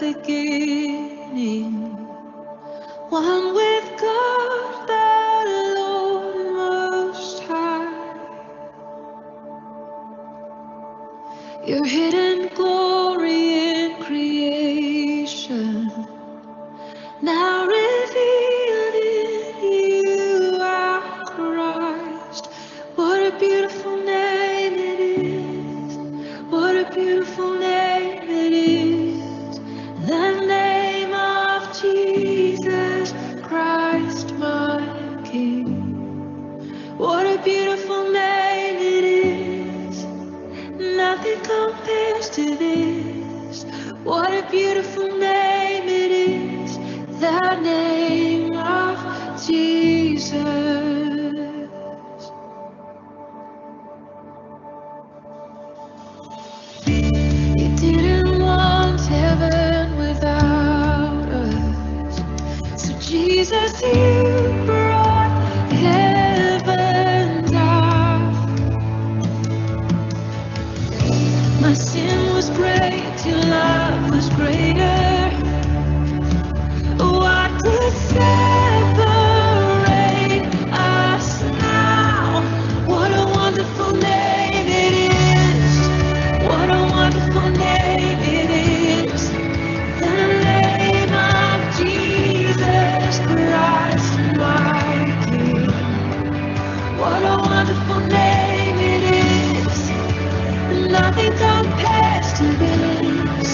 beginning, one with God the Lord Most High. Your hidden glory in creation, now revealed in you are Christ. What a beautiful name it is. What a beautiful name it is. The name of Jesus Christ, my King. What a beautiful name it is. Nothing compares to this. What a beautiful name it is. The name of Jesus. You didn't want heaven without us. So Jesus, you brought heaven down. My sin was great, your love was greater. What could separate us now? What a wonderful name it is. What a wonderful name it is. The name of Jesus Christ, my King. What a wonderful name it is. Nothing compares to this.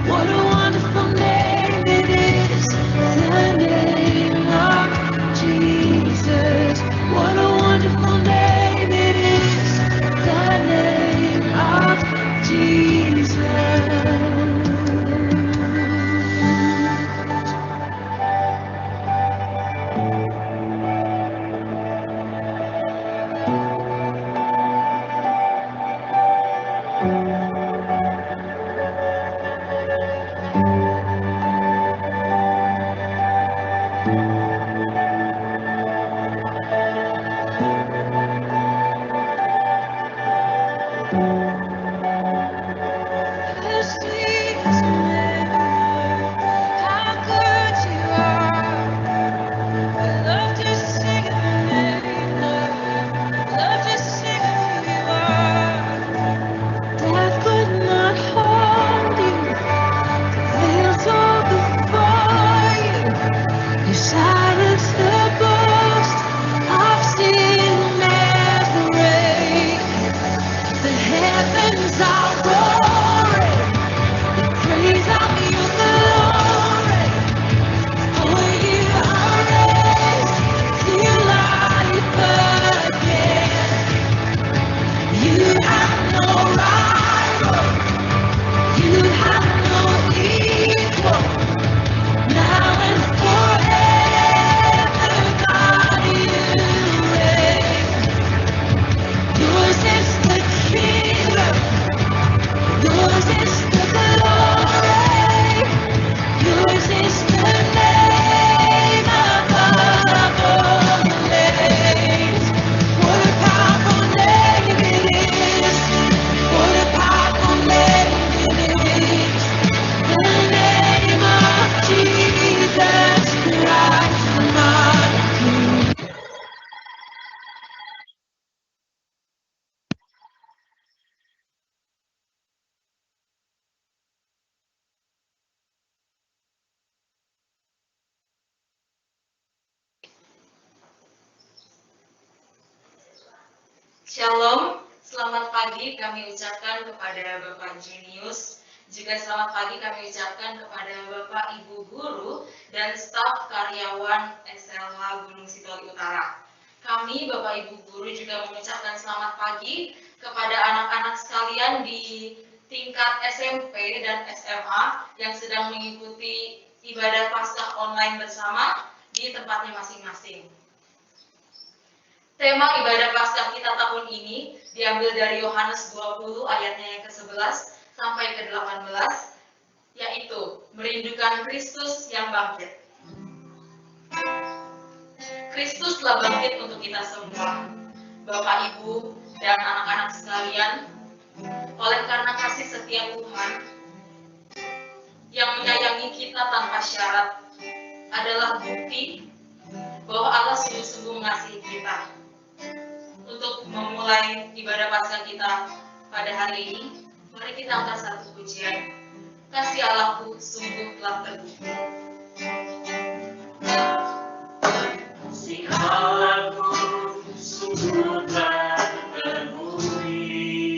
What a wonderful name it is. The name of Jesus. What a wonderful name it is. The name of Jesus. How sweet is your name, how good you are. We love to sing of your name, Lord. Love to sing of who you are. Death could not hold you, veils all before you. You silence the boast of sin as the rain. The heavens are roaring, the praise of your glory. For you are raised to life again. You have no rival, you have no equal. Now and forever, God, you reign. Yours is the kingdom, yours is the glory, yours is the name above all names. What a powerful name it is. What a powerful name it is. The name of Jesus Christ, my King. Shalom, selamat pagi kami ucapkan kepada Bapak Junius. Juga selamat pagi kami ucapkan kepada Bapak Ibu Guru dan staf karyawan SLH Gunung Sitoli Utara. Kami Bapak Ibu Guru juga mengucapkan selamat pagi kepada anak-anak sekalian di tingkat SMP dan SMA yang sedang mengikuti ibadah Paskah online bersama di tempatnya masing-masing. Tema ibadah Paskah kita tahun ini diambil dari Yohanes 20 ayatnya yang ke-11 sampai ke-18, yaitu merindukan Kristus yang bangkit. Kristus telah bangkit untuk kita semua, Bapak, Ibu, dan anak-anak sekalian. Oleh karena kasih setia Tuhan, yang menyayangi kita tanpa syarat adalah bukti bahwa Allah sungguh-sungguh mengasihi kita. Untuk memulai ibadah Paskah kita pada hari ini, mari kita angkat satu pujian. Kasih Allahku sungguh telah terbukti. Kasih Allahku sungguh telah terbukti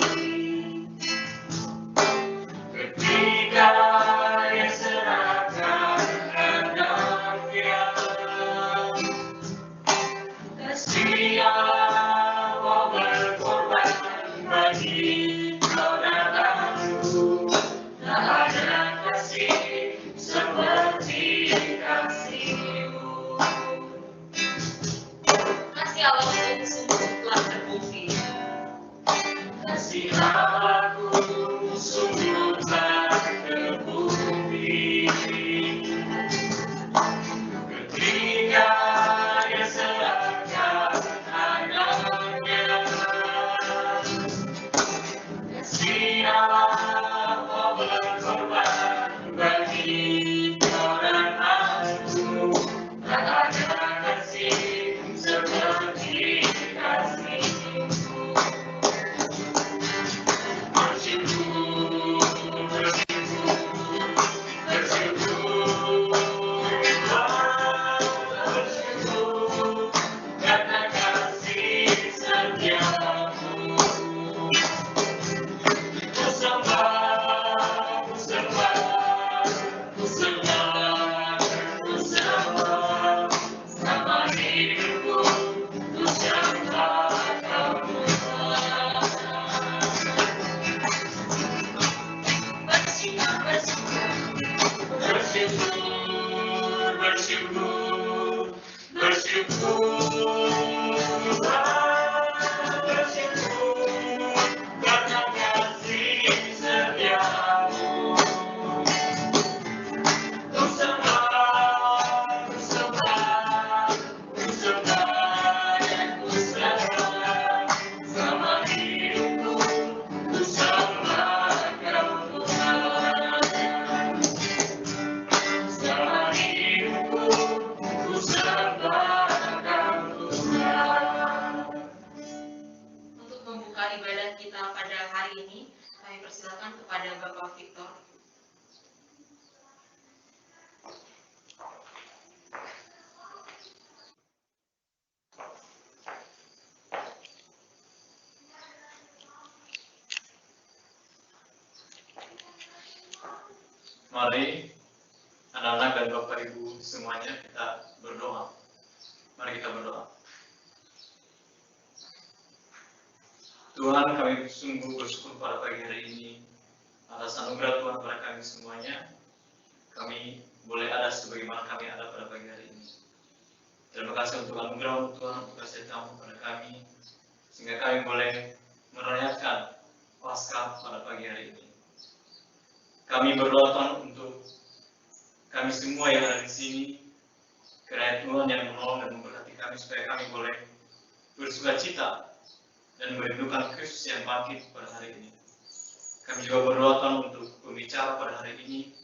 ketika Dia serahkan anaknya. Kasih Allah mau berkorban bagi kau dan aku. Tak ada kasih seperti kasih-Mu. Kasih Allahku sungguh telah terbukti. Kasih Allahku sungguh telah terbukti ketika Dia serahkan anaknya. Kasih Allah mau berkorban bagi kau dan aku. Tak ada kasih seperti kasih-Mu. Bersyukur, bersyukur, bersyukur, bersyukur karena kasih setiamu. Ku sembah, ku sembah, ku sembah, ku sembah, sama hidupku, ku sembah Kamu. Bersyukur, bersyukur. Bersyukur, bersyukur, bersyukur, bersyukur karena kasih setiamu. Ku sembah, ku sembah, ku sembah, ku sembah, sama hidupku, ku sembah Kau Tuhan. Sama hidupku, ku sembah Kau Tuhan. Untuk membuka ibadah kita pada hari ini, kami persilakan kepada Bapak Victor. Mari anak-anak dan Bapak Ibu semuanya kita berdoa. Mari kita berdoa. Tuhan, kami sungguh bersyukur pada pagi hari ini atas anugerah Tuhan pada kami semuanya. Kami boleh ada sebagaimana kami ada pada pagi hari ini. Terima kasih untuk anugerah Tuhan, untuk kasih tamu pada kami, sehingga kami boleh merayakan Paskah pada pagi hari ini. Kami berdoa Tuhan untuk kami semua yang ada di sini, kiranya Tuhan yang menolong dan memberkati kami supaya kami boleh bersukacita dan merindukan Kristus yang bangkit pada hari ini. Kami juga berdoa Tuhan untuk pembicara pada hari ini,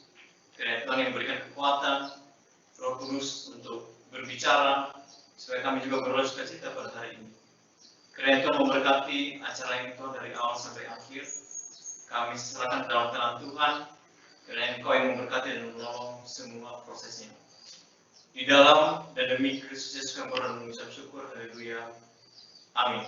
kiranya Tuhan yang memberikan kekuatan, Roh Kudus untuk berbicara, supaya kami juga berdoa sukacita pada hari ini. Kiranya Tuhan memberkati acara ini Tuhan dari awal sampai akhir. Kami serahkan dalam tangan Tuhan, kiranya Engkau yang memberkati dan menolong semua prosesnya. Di dalam dan demi Kristus Yesus kami berdoa dan mengucap syukur. Haleluya. Amin.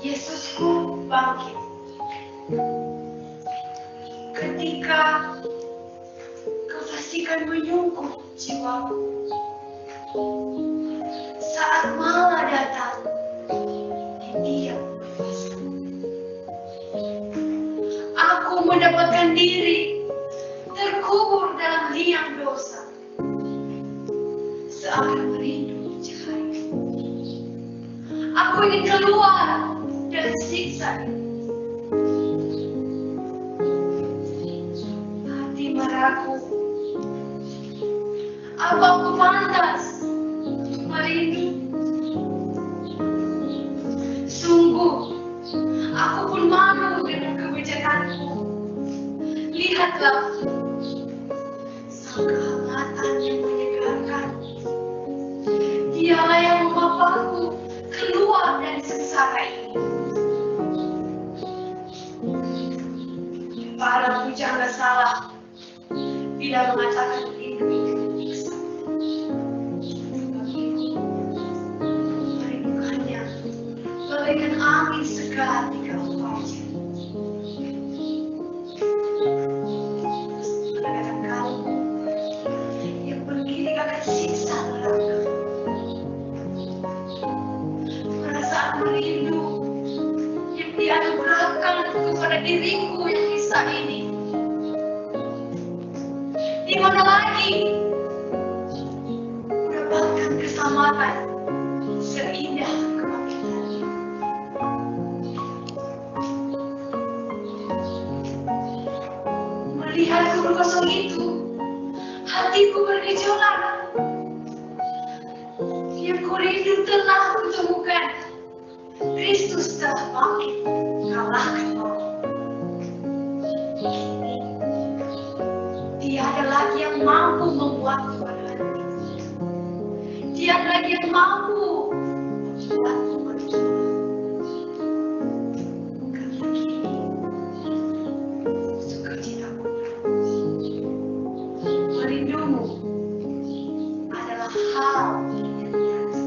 Yesusku bangkit. Ketika kau saksikan menyungkup jiwaku, saat malah datang di tiap nafasku, aku mendapatkan diri terkubur dalam liang dosa, seakan merindu keluar dari siksa ini. Hati meragu, apa aku pantas merindu? Sungguh, aku pun malu dengan kebijakanku. Lihatlah, sang kehangatan yang menyegarkan. Dialah yang membawaku keluar dari sengsara ini. Para pujangga salah bila mengatakan rindu itu menyiksa. Sebab itu, merindukannya bagaikan angin segar di kala fajar. Bagaikan kaum yang berdiri akan siksa neraka. Perasaan merindu yang dianugerahkan kepada diriku yang bisa ini. Di mana lagi mendapatkan keselamatan seindah kebangkitan? Melihat kubur kosong itu, hatiku bergejolak. Yang kurindu telah kutemukan. Kristus telah bangkit, kalahkan maut. Tiada lagi yang mampu membuatku berhenti. Tiada lagi yang mampu membuatku berjuang. Karena kini, sukacitaku merindumu adalah hal yang biasa.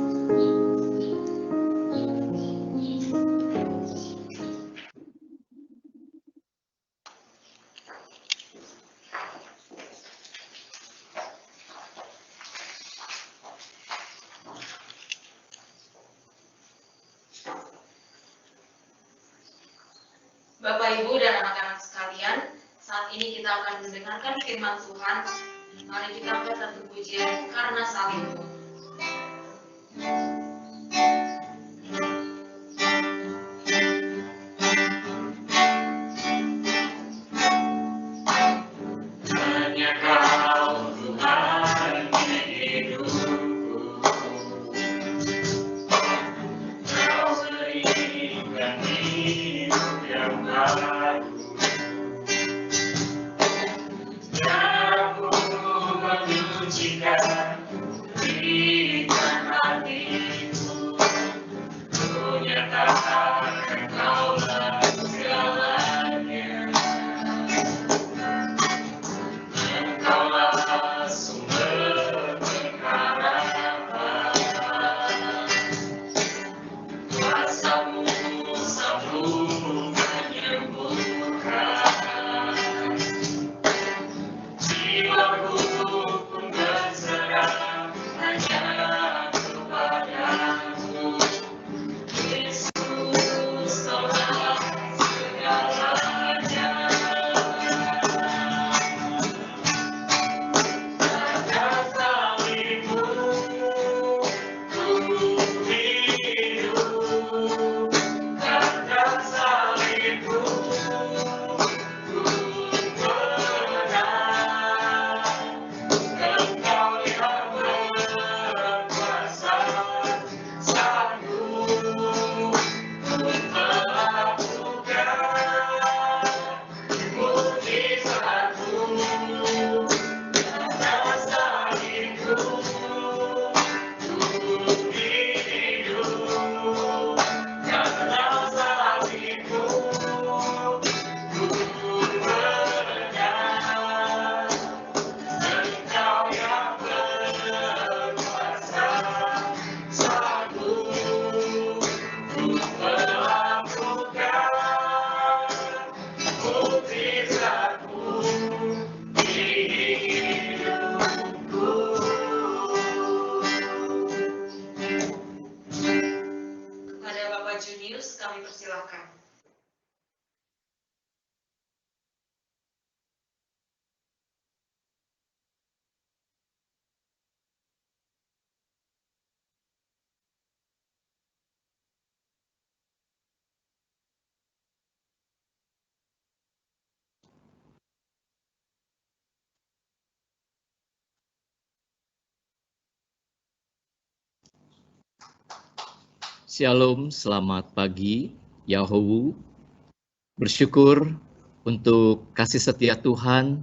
Bapak, Ibu, dan anak-anak sekalian, saat ini kita akan mendengarkan firman Tuhan. Mari kita angkat satu pujian karena salibmu. Hanya Kau Tuhan hidupku, Kau berikan hidup yang baru. Aku menyucikan Shalom, selamat pagi, Yahowu. Bersyukur untuk kasih setia Tuhan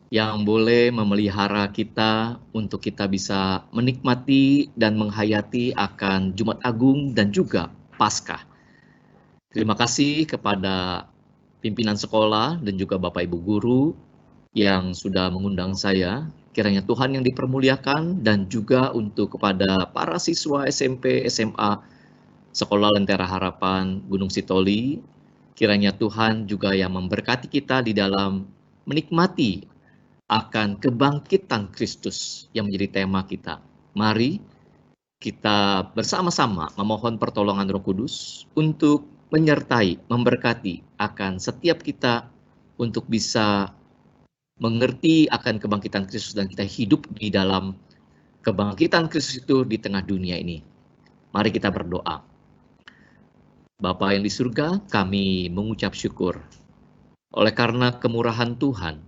yang boleh memelihara kita untuk kita bisa menikmati dan menghayati akan Jumat Agung dan juga Paskah. Terima kasih kepada pimpinan sekolah dan juga Bapak Ibu Guru yang sudah mengundang saya. Kiranya Tuhan yang dipermuliakan, dan juga untuk kepada para siswa SMP, SMA, Sekolah Lentera Harapan Gunung Sitoli, kiranya Tuhan juga yang memberkati kita di dalam menikmati akan kebangkitan Kristus yang menjadi tema kita. Mari kita bersama-sama memohon pertolongan Roh Kudus untuk menyertai, memberkati akan setiap kita untuk bisa mengerti akan kebangkitan Kristus dan kita hidup di dalam kebangkitan Kristus itu di tengah dunia ini. Mari kita berdoa. Bapa yang di surga, kami mengucap syukur. Oleh karena kemurahan Tuhan,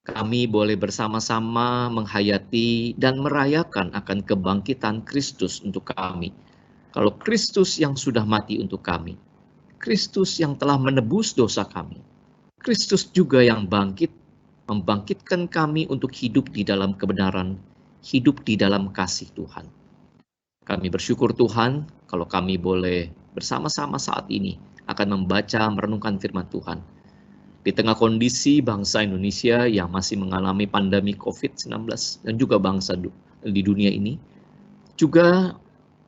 kami boleh bersama-sama menghayati dan merayakan akan kebangkitan Kristus untuk kami. Kalau Kristus yang sudah mati untuk kami, Kristus yang telah menebus dosa kami, Kristus juga yang bangkit, membangkitkan kami untuk hidup di dalam kebenaran, hidup di dalam kasih Tuhan. Kami bersyukur Tuhan kalau kami boleh bersama-sama saat ini akan membaca, merenungkan firman Tuhan. Di tengah kondisi bangsa Indonesia yang masih mengalami pandemi COVID-19 dan juga bangsa di dunia ini, juga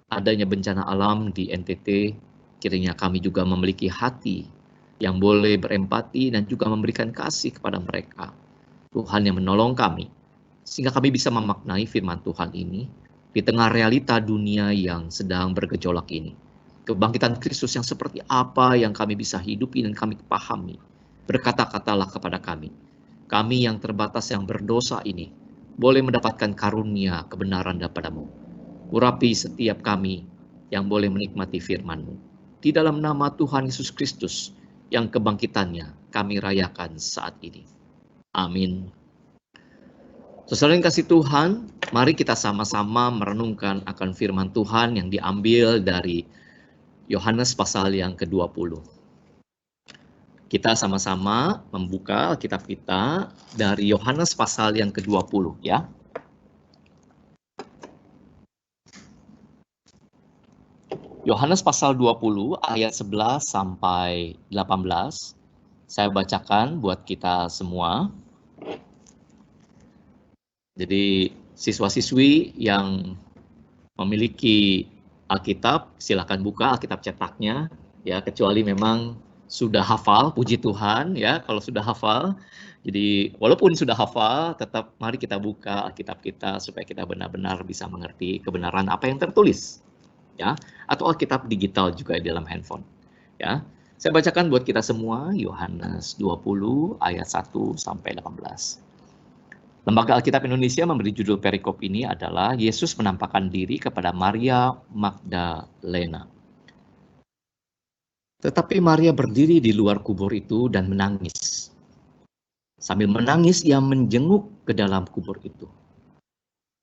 adanya bencana alam di NTT, kiranya kami juga memiliki hati yang boleh berempati dan juga memberikan kasih kepada mereka. Tuhan yang menolong kami, sehingga kami bisa memaknai firman Tuhan ini di tengah realita dunia yang sedang bergejolak ini. Kebangkitan Kristus yang seperti apa yang kami bisa hidupi dan kami pahami. Berkata-katalah kepada kami. Kami yang terbatas yang berdosa ini boleh mendapatkan karunia kebenaran daripadamu. Urapi setiap kami yang boleh menikmati firman-Mu. Di dalam nama Tuhan Yesus Kristus yang kebangkitannya kami rayakan saat ini. Amin. Saudara yang kasih Tuhan, mari kita sama-sama merenungkan akan firman Tuhan yang diambil dari Yohanes pasal yang ke-20. Kita sama-sama membuka Alkitab kita dari Yohanes pasal yang ke-20 ya. Yohanes pasal 20 ayat 11 sampai 18. Saya bacakan buat kita semua. Jadi siswa-siswi yang memiliki Alkitab, silakan buka Alkitab cetaknya, ya, kecuali memang sudah hafal, puji Tuhan, ya, kalau sudah hafal. Jadi walaupun sudah hafal, tetap mari kita buka Alkitab kita supaya kita benar-benar bisa mengerti kebenaran apa yang tertulis, ya, atau Alkitab digital juga di dalam handphone, ya. Saya bacakan buat kita semua Yohanes 20 ayat 1 sampai 18. Lembaga Alkitab Indonesia memberi judul perikop ini adalah Yesus menampakkan diri kepada Maria Magdalena. Tetapi Maria berdiri di luar kubur itu dan menangis. Sambil menangis ia menjenguk ke dalam kubur itu.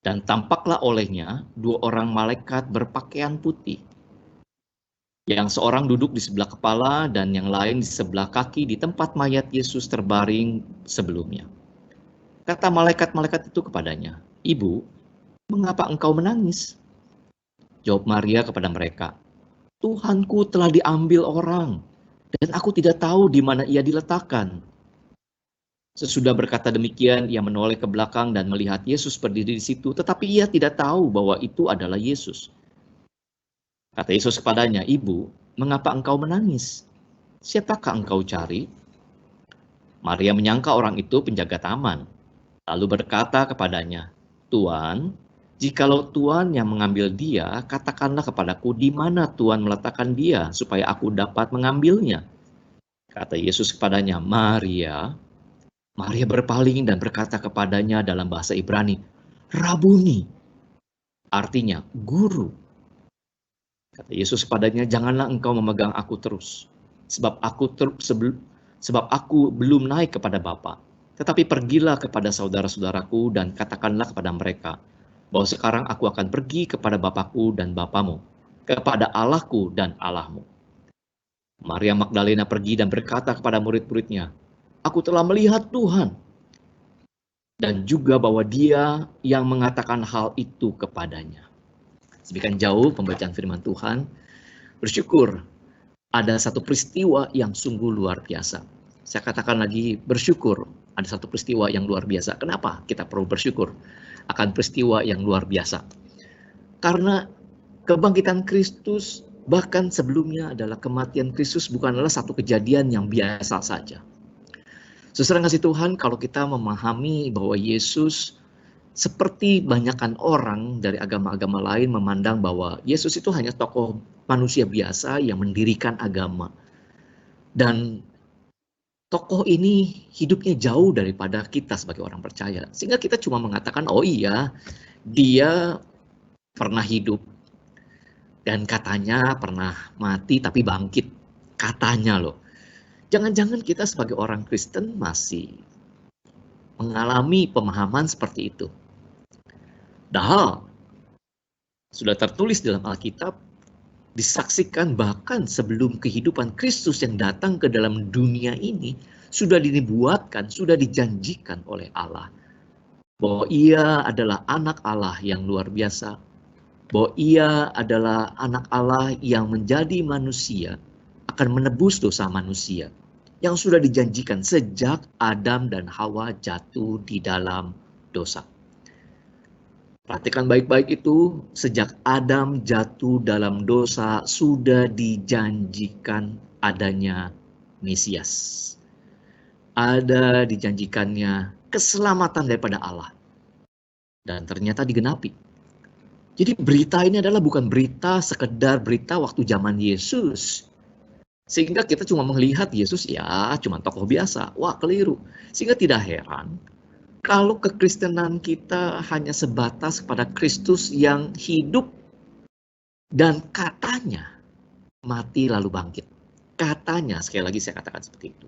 Dan tampaklah olehnya 2 orang malaikat berpakaian putih. Yang seorang duduk di sebelah kepala dan yang lain di sebelah kaki di tempat mayat Yesus terbaring sebelumnya. Kata malaikat-malaikat itu kepadanya, "Ibu, mengapa engkau menangis?" Jawab Maria kepada mereka, "Tuhanku telah diambil orang, dan aku tidak tahu di mana ia diletakkan." Sesudah berkata demikian, ia menoleh ke belakang dan melihat Yesus berdiri di situ, tetapi ia tidak tahu bahwa itu adalah Yesus. Kata Yesus kepadanya, "Ibu, mengapa engkau menangis? Siapakah engkau cari?" Maria menyangka orang itu penjaga taman, lalu berkata kepadanya, "Tuan, jikalau Tuan yang mengambil dia, katakanlah kepadaku di mana Tuan meletakkan dia, supaya aku dapat mengambilnya." Kata Yesus kepadanya, "Maria." Maria berpaling dan berkata kepadanya dalam bahasa Ibrani, "Rabuni," artinya guru. Kata Yesus kepadanya, "Janganlah engkau memegang aku terus, sebab aku belum naik kepada Bapa. Tetapi pergilah kepada saudara-saudaraku dan katakanlah kepada mereka bahwa sekarang aku akan pergi kepada Bapakku dan Bapamu, kepada Allahku dan Allahmu. Maria Magdalena pergi dan berkata kepada murid-muridnya, aku telah melihat Tuhan. Dan juga bahwa Dia yang mengatakan hal itu kepadanya. Demikian jauh pembacaan firman Tuhan. Bersyukur ada satu peristiwa yang sungguh luar biasa. Saya katakan lagi, bersyukur ada satu peristiwa yang luar biasa. Kenapa kita perlu bersyukur akan peristiwa yang luar biasa? Karena kebangkitan Kristus bahkan sebelumnya adalah kematian Kristus bukanlah satu kejadian yang biasa saja. Saudara kasih Tuhan, kalau kita memahami bahwa Yesus seperti banyakkan orang dari agama-agama lain memandang bahwa Yesus itu hanya tokoh manusia biasa yang mendirikan agama. Dan tokoh ini hidupnya jauh daripada kita sebagai orang percaya. Sehingga kita cuma mengatakan, oh iya, dia pernah hidup. Dan katanya pernah mati tapi bangkit. Katanya loh. Jangan-jangan kita sebagai orang Kristen masih mengalami pemahaman seperti itu. Padahal sudah tertulis dalam Alkitab, disaksikan bahkan sebelum kehidupan Kristus yang datang ke dalam dunia ini, sudah dinubuatkan, sudah dijanjikan oleh Allah. Bahwa ia adalah anak Allah yang luar biasa. Bahwa ia adalah anak Allah yang menjadi manusia, akan menebus dosa manusia yang sudah dijanjikan sejak Adam dan Hawa jatuh di dalam dosa. Perhatikan baik-baik itu, sejak Adam jatuh dalam dosa sudah dijanjikan adanya Mesias. Ada dijanjikannya keselamatan daripada Allah. Dan ternyata digenapi. Jadi berita ini adalah bukan berita sekedar berita waktu zaman Yesus. Sehingga kita cuma melihat Yesus ya cuma tokoh biasa. Wah, keliru. Sehingga tidak heran kalau kekristenan kita hanya sebatas kepada Kristus yang hidup dan katanya mati lalu bangkit. Katanya, sekali lagi saya katakan seperti itu.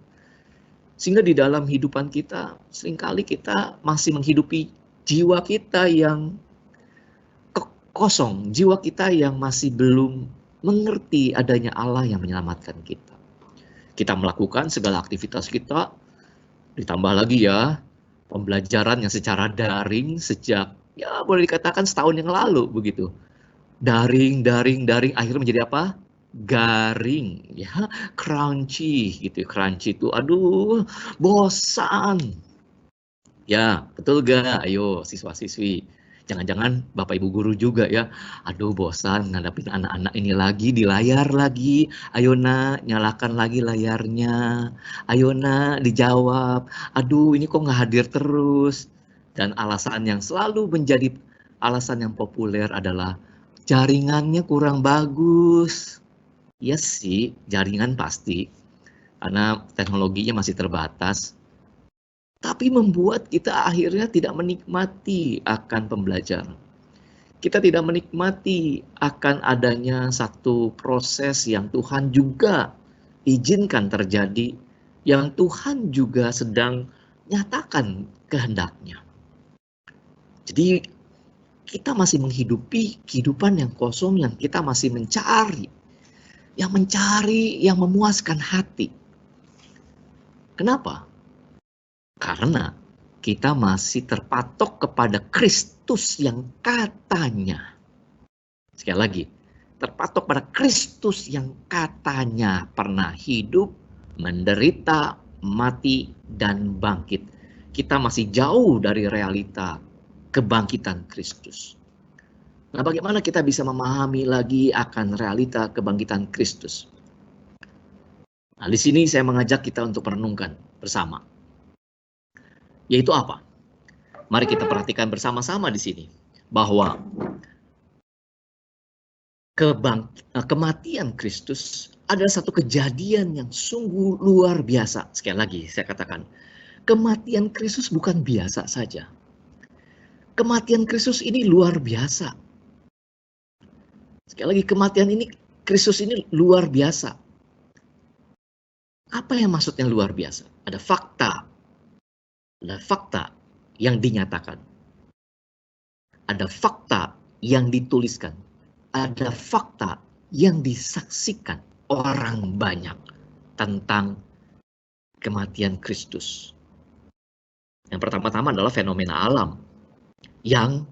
Sehingga di dalam hidupan kita seringkali kita masih menghidupi jiwa kita yang kosong, jiwa kita yang masih belum mengerti adanya Allah yang menyelamatkan kita. Kita melakukan segala aktivitas kita, ditambah lagi ya, pembelajaran yang secara daring sejak, ya boleh dikatakan setahun yang lalu begitu. Daring, akhirnya menjadi apa? Garing, ya, crunchy gitu. Crunchy itu, aduh, bosan. Ya, betul gak? Ayo siswa-siswi. Jangan-jangan Bapak Ibu Guru juga ya, aduh bosan ngadapin anak-anak ini lagi di layar lagi. Ayo nak, nyalakan lagi layarnya. Ayo nak, dijawab. Aduh ini kok nggak hadir terus. Dan alasan yang selalu menjadi alasan yang populer adalah jaringannya kurang bagus. Ya sih, jaringan pasti. Karena teknologinya masih terbatas. Tapi membuat kita akhirnya tidak menikmati akan pembelajaran. Kita tidak menikmati akan adanya satu proses yang Tuhan juga izinkan terjadi, yang Tuhan juga sedang nyatakan kehendaknya. Jadi kita masih menghidupi kehidupan yang kosong, yang kita masih mencari, yang memuaskan hati. Kenapa? Karena kita masih terpatok kepada Kristus yang katanya. Sekali lagi, terpatok pada Kristus yang katanya pernah hidup, menderita, mati, dan bangkit. Kita masih jauh dari realita kebangkitan Kristus. Nah, bagaimana kita bisa memahami lagi akan realita kebangkitan Kristus? Nah, di sini saya mengajak kita untuk merenungkan bersama. Yaitu apa? Mari kita perhatikan bersama-sama di sini bahwa kematian Kristus adalah satu kejadian yang sungguh luar biasa. Sekali lagi saya katakan, kematian Kristus bukan biasa saja. Kematian Kristus ini luar biasa. Sekali lagi, kematian ini Kristus ini luar biasa. Apa yang maksudnya luar biasa? Ada fakta. Ada fakta yang dinyatakan. Ada fakta yang dituliskan. Ada fakta yang disaksikan orang banyak tentang kematian Kristus. Yang pertama-tama adalah fenomena alam yang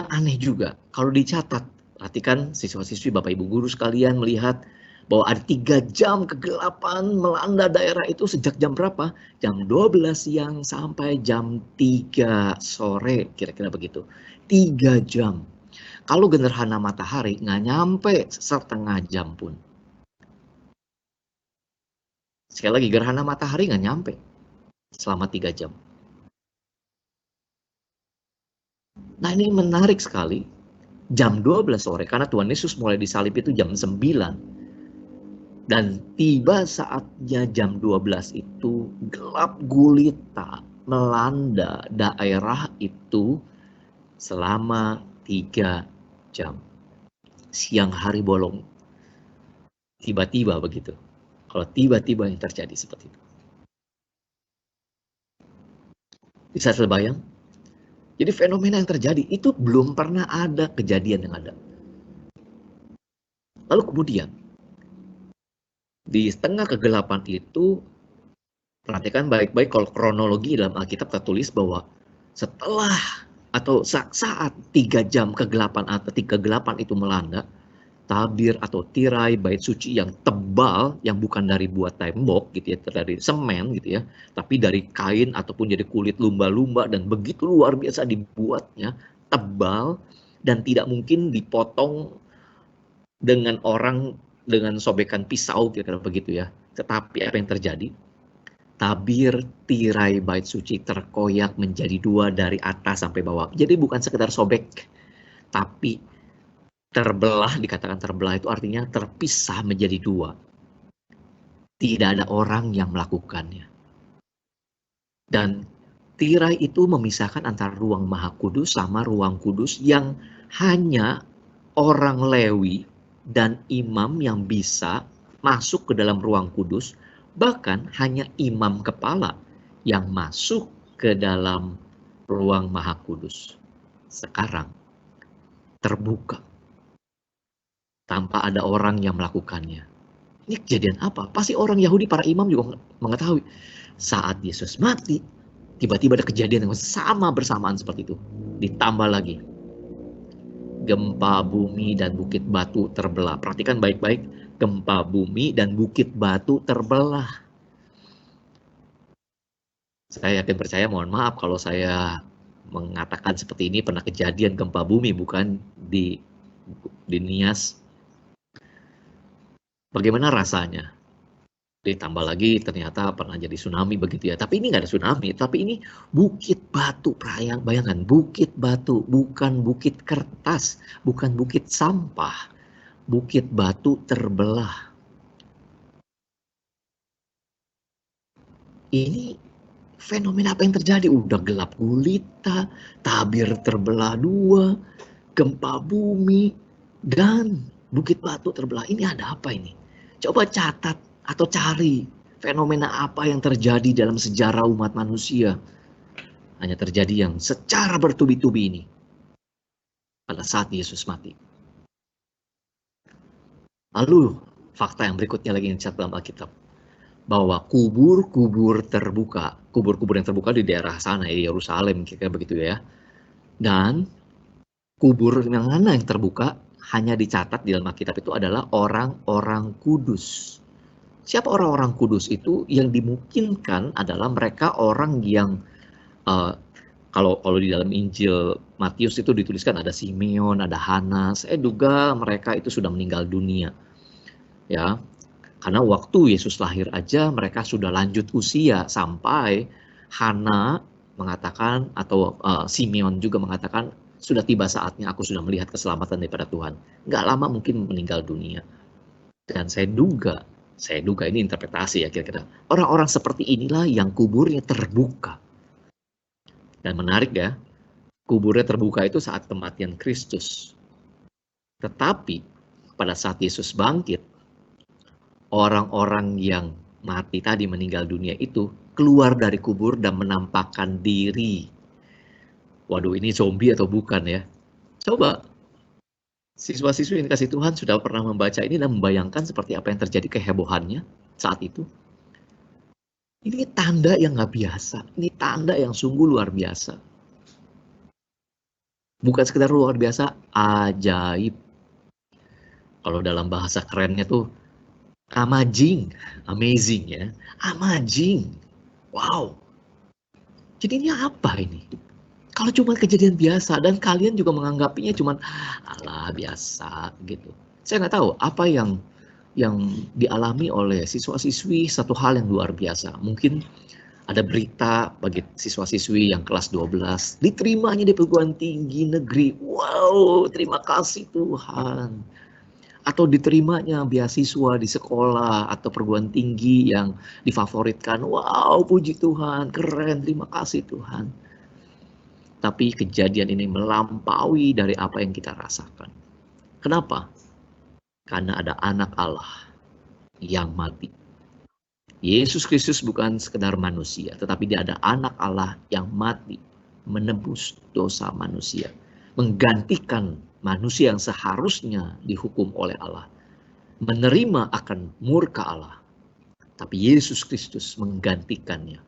aneh juga. Kalau dicatat, perhatikan siswa-siswi, Bapak Ibu guru sekalian melihat bahwa ada 3 jam kegelapan melanda daerah itu sejak jam berapa? Jam 12 siang sampai jam 3 sore, kira-kira begitu. 3 jam. Kalau gerhana matahari nggak nyampe setengah jam pun. Sekali lagi, gerhana matahari nggak nyampe selama 3 jam. Nah, ini menarik sekali. Jam 12 sore, karena Tuhan Yesus mulai disalib itu jam 9. Dan tiba saatnya jam 12 itu gelap gulita melanda daerah itu selama 3 jam. Siang hari bolong. Tiba-tiba begitu. Kalau tiba-tiba yang terjadi seperti itu. Bisa terbayang? Jadi fenomena yang terjadi itu belum pernah ada kejadian yang ada. Lalu kemudian, di tengah kegelapan itu, perhatikan baik-baik kalau kronologi dalam Alkitab tertulis bahwa setelah atau saat 3 jam kegelapan atau kegelapan itu melanda, tabir atau tirai bait suci yang tebal, yang bukan dari buat tembok gitu ya, dari semen gitu ya, tapi dari kain ataupun jadi kulit lumba-lumba, dan begitu luar biasa dibuatnya, tebal dan tidak mungkin dipotong dengan orang dengan sobekan pisau, kira-kira begitu ya. Tetapi apa yang terjadi? Tabir tirai bait suci terkoyak menjadi 2 dari atas sampai bawah. Jadi bukan sekedar sobek, tapi terbelah. Dikatakan terbelah itu artinya terpisah menjadi 2. Tidak ada orang yang melakukannya. Dan tirai itu memisahkan antara ruang Maha Kudus sama ruang kudus yang hanya orang Lewi dan imam yang bisa masuk ke dalam ruang kudus, bahkan hanya imam kepala yang masuk ke dalam ruang Maha Kudus. Sekarang terbuka tanpa ada orang yang melakukannya. Ini kejadian apa? Pasti orang Yahudi, para imam juga mengetahui. Saat Yesus mati, tiba-tiba ada kejadian yang sama bersamaan seperti itu. Ditambah lagi, gempa bumi dan bukit batu terbelah. Perhatikan baik-baik, gempa bumi dan bukit batu terbelah. Saya yakin percaya, mohon maaf kalau saya mengatakan seperti ini, pernah kejadian gempa bumi, bukan di Nias. Bagaimana rasanya? Ditambah lagi ternyata pernah jadi tsunami begitu ya. Tapi ini nggak ada tsunami, tapi ini bukit batu. Bayangkan, bukit batu, bukan bukit kertas, bukan bukit sampah. Bukit batu terbelah. Ini fenomena apa yang terjadi? Udah gelap gulita, tabir terbelah 2, gempa bumi, dan bukit batu terbelah. Ini ada apa ini? Coba catat atau cari fenomena apa yang terjadi dalam sejarah umat manusia. Hanya terjadi yang secara bertubi-tubi ini pada saat Yesus mati. Lalu fakta yang berikutnya lagi yang dicatat dalam Alkitab, bahwa kubur-kubur terbuka, kubur-kubur yang terbuka di daerah sana ya, Yerusalem kira-kira begitu ya. Dan kubur yang mana yang terbuka hanya dicatat di dalam Alkitab itu adalah orang-orang kudus. Siapa orang-orang kudus itu? Yang dimungkinkan adalah mereka orang yang kalau di dalam Injil Matius itu dituliskan ada Simeon, ada Hana. Saya duga mereka itu sudah meninggal dunia. Ya. Karena waktu Yesus lahir aja mereka sudah lanjut usia, sampai Hana mengatakan atau Simeon juga mengatakan, sudah tiba saatnya aku sudah melihat keselamatan daripada Tuhan. Nggak lama mungkin meninggal dunia. Dan saya duga ini interpretasi ya kira-kira. Orang-orang seperti inilah yang kuburnya terbuka. Dan menarik ya, kuburnya terbuka itu saat kematian Kristus. Tetapi pada saat Yesus bangkit, orang-orang yang mati tadi meninggal dunia itu keluar dari kubur dan menampakkan diri. Waduh, ini zombie atau bukan ya? Coba Siswa-siswi yang dikasih Tuhan sudah pernah membaca ini dan membayangkan seperti apa yang terjadi kehebohannya saat itu. Ini tanda yang nggak biasa. Ini tanda yang sungguh luar biasa. Bukan sekedar luar biasa, ajaib. Kalau dalam bahasa kerennya tuh amazing ya. Amazing. Wow. Jadi ini apa ini? Kalau cuma kejadian biasa dan kalian juga menganggapinya cuma alah biasa gitu. Saya nggak tahu apa yang dialami oleh siswa-siswi satu hal yang luar biasa. Mungkin ada berita bagi siswa-siswi yang kelas 12 diterimanya di perguruan tinggi negeri. Wow, terima kasih Tuhan. Atau diterimanya beasiswa di sekolah atau perguruan tinggi yang difavoritkan. Wow, puji Tuhan, keren, terima kasih Tuhan. Tapi kejadian ini melampaui dari apa yang kita rasakan. Kenapa? Karena ada anak Allah yang mati. Yesus Kristus bukan sekedar manusia, tetapi dia ada anak Allah yang mati, menebus dosa manusia, menggantikan manusia yang seharusnya dihukum oleh Allah, menerima akan murka Allah, tapi Yesus Kristus menggantikannya.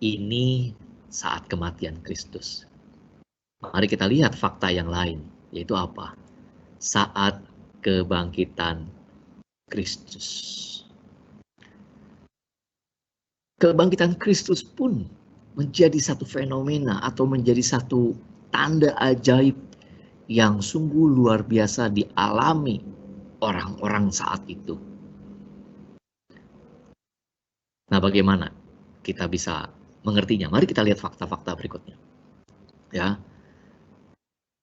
Ini saat kematian Kristus. Mari kita lihat fakta yang lain, yaitu apa? Saat kebangkitan Kristus. Kebangkitan Kristus pun menjadi satu fenomena atau menjadi satu tanda ajaib yang sungguh luar biasa dialami orang-orang saat itu. Nah, bagaimana kita bisa mengertinya? Mari kita lihat fakta-fakta berikutnya. Ya.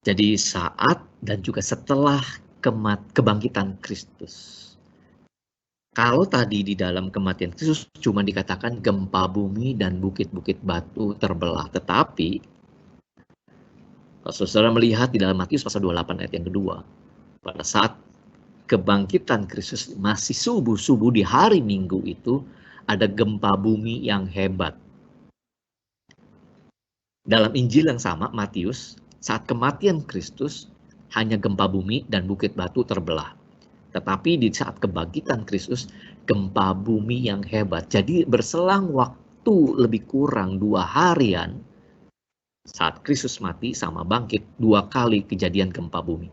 Jadi saat dan juga setelah kebangkitan Kristus. Kalau tadi di dalam kematian Kristus cuma dikatakan gempa bumi dan bukit-bukit batu terbelah. Tetapi, kalau saudara melihat di dalam Matius pasal 28 ayat yang kedua, pada saat kebangkitan Kristus masih subuh-subuh di hari Minggu itu, ada gempa bumi yang hebat. Dalam Injil yang sama, Matius, saat kematian Kristus, hanya gempa bumi dan bukit batu terbelah. Tetapi di saat kebangkitan Kristus, gempa bumi yang hebat. Jadi berselang waktu lebih kurang 2 harian, saat Kristus mati sama bangkit, 2 kali kejadian gempa bumi.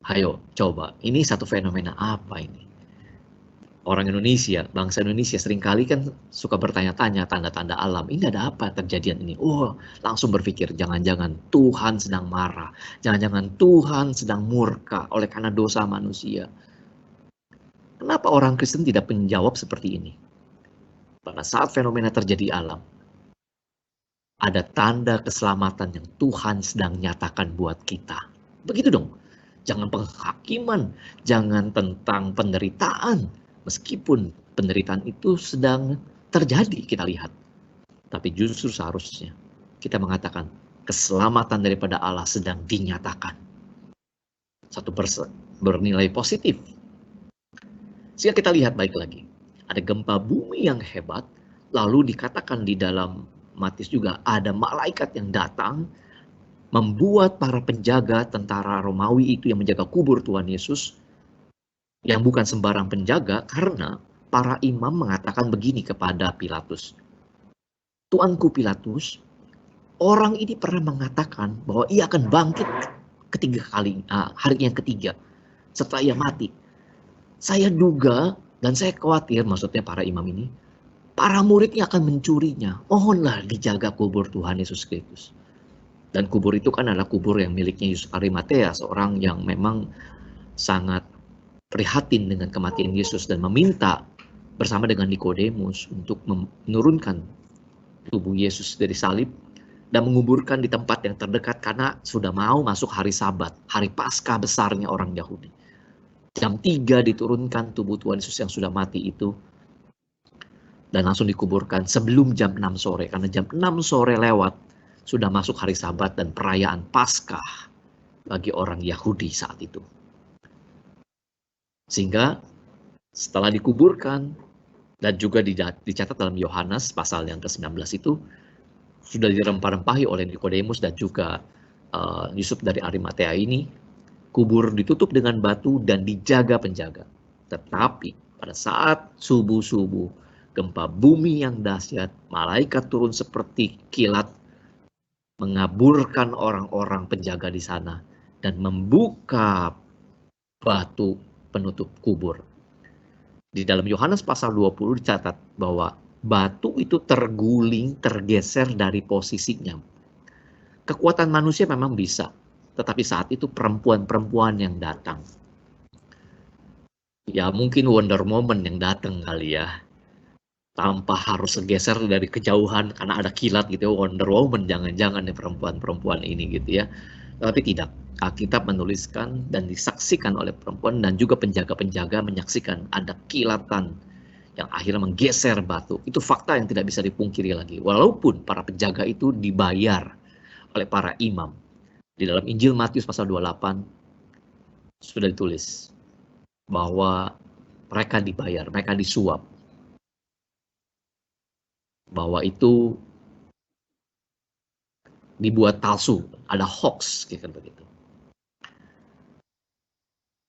Ayo, coba. Ini satu fenomena apa ini? Orang Indonesia, bangsa Indonesia seringkali kan suka bertanya-tanya tanda-tanda alam. Ini ada apa kejadian ini? Oh, langsung berpikir jangan-jangan Tuhan sedang marah. Jangan-jangan Tuhan sedang murka oleh karena dosa manusia. Kenapa orang Kristen tidak menjawab seperti ini? Pada saat fenomena terjadi alam, ada tanda keselamatan yang Tuhan sedang nyatakan buat kita. Begitu dong. Jangan penghakiman, jangan tentang penderitaan. Meskipun penderitaan itu sedang terjadi, kita lihat. Tapi justru seharusnya kita mengatakan keselamatan daripada Allah sedang dinyatakan. Satu bernilai positif. Sehingga kita lihat baik lagi. Ada gempa bumi yang hebat, lalu dikatakan di dalam Matius juga ada malaikat yang datang, membuat para penjaga tentara Romawi itu yang menjaga kubur Tuhan Yesus, yang bukan sembarang penjaga, karena para imam mengatakan begini kepada Pilatus. Tuanku Pilatus, orang ini pernah mengatakan bahwa ia akan bangkit hari yang ketiga setelah ia mati. Saya duga dan saya khawatir, maksudnya para imam ini, para muridnya akan mencurinya. Mohonlah dijaga kubur Tuhan Yesus Kristus. Dan kubur itu kan adalah kubur yang miliknya Yusuf Arimatea, seorang yang memang sangat prihatin dengan kematian Yesus dan meminta bersama dengan Nikodemus untuk menurunkan tubuh Yesus dari salib dan menguburkan di tempat yang terdekat karena sudah mau masuk hari Sabat, hari Paskah besarnya orang Yahudi. Jam 3 diturunkan tubuh Tuhan Yesus yang sudah mati itu dan langsung dikuburkan sebelum jam 6 sore, karena jam 6 sore lewat sudah masuk hari Sabat dan perayaan Paskah bagi orang Yahudi saat itu. Sehingga setelah dikuburkan dan juga dicatat dalam Yohanes pasal yang ke-19 itu, sudah dirempah-rempahi oleh Nikodemus dan juga Yusuf dari Arimatea ini, kubur ditutup dengan batu dan dijaga penjaga. Tetapi pada saat subuh-subuh, gempa bumi yang dahsyat, malaikat turun seperti kilat, mengaburkan orang-orang penjaga di sana dan membuka batu penutup kubur. Di dalam Yohanes pasal 20 dicatat bahwa batu itu terguling, tergeser dari posisinya. Kekuatan manusia memang bisa, tetapi saat itu perempuan-perempuan yang datang. Ya mungkin Wonder Woman yang datang kali ya. Tanpa harus geser dari kejauhan karena ada kilat gitu ya. Wonder Woman jangan-jangan nih perempuan-perempuan ini gitu ya. Tapi tidak. Alkitab menuliskan dan disaksikan oleh perempuan dan juga penjaga-penjaga menyaksikan ada kilatan yang akhirnya menggeser batu. Itu fakta yang tidak bisa dipungkiri lagi. Walaupun para penjaga itu dibayar oleh para imam. Di dalam Injil Matius pasal 28 sudah ditulis bahwa mereka dibayar, mereka disuap. Bahwa itu dibuat palsu, ada hoax gitu begitu.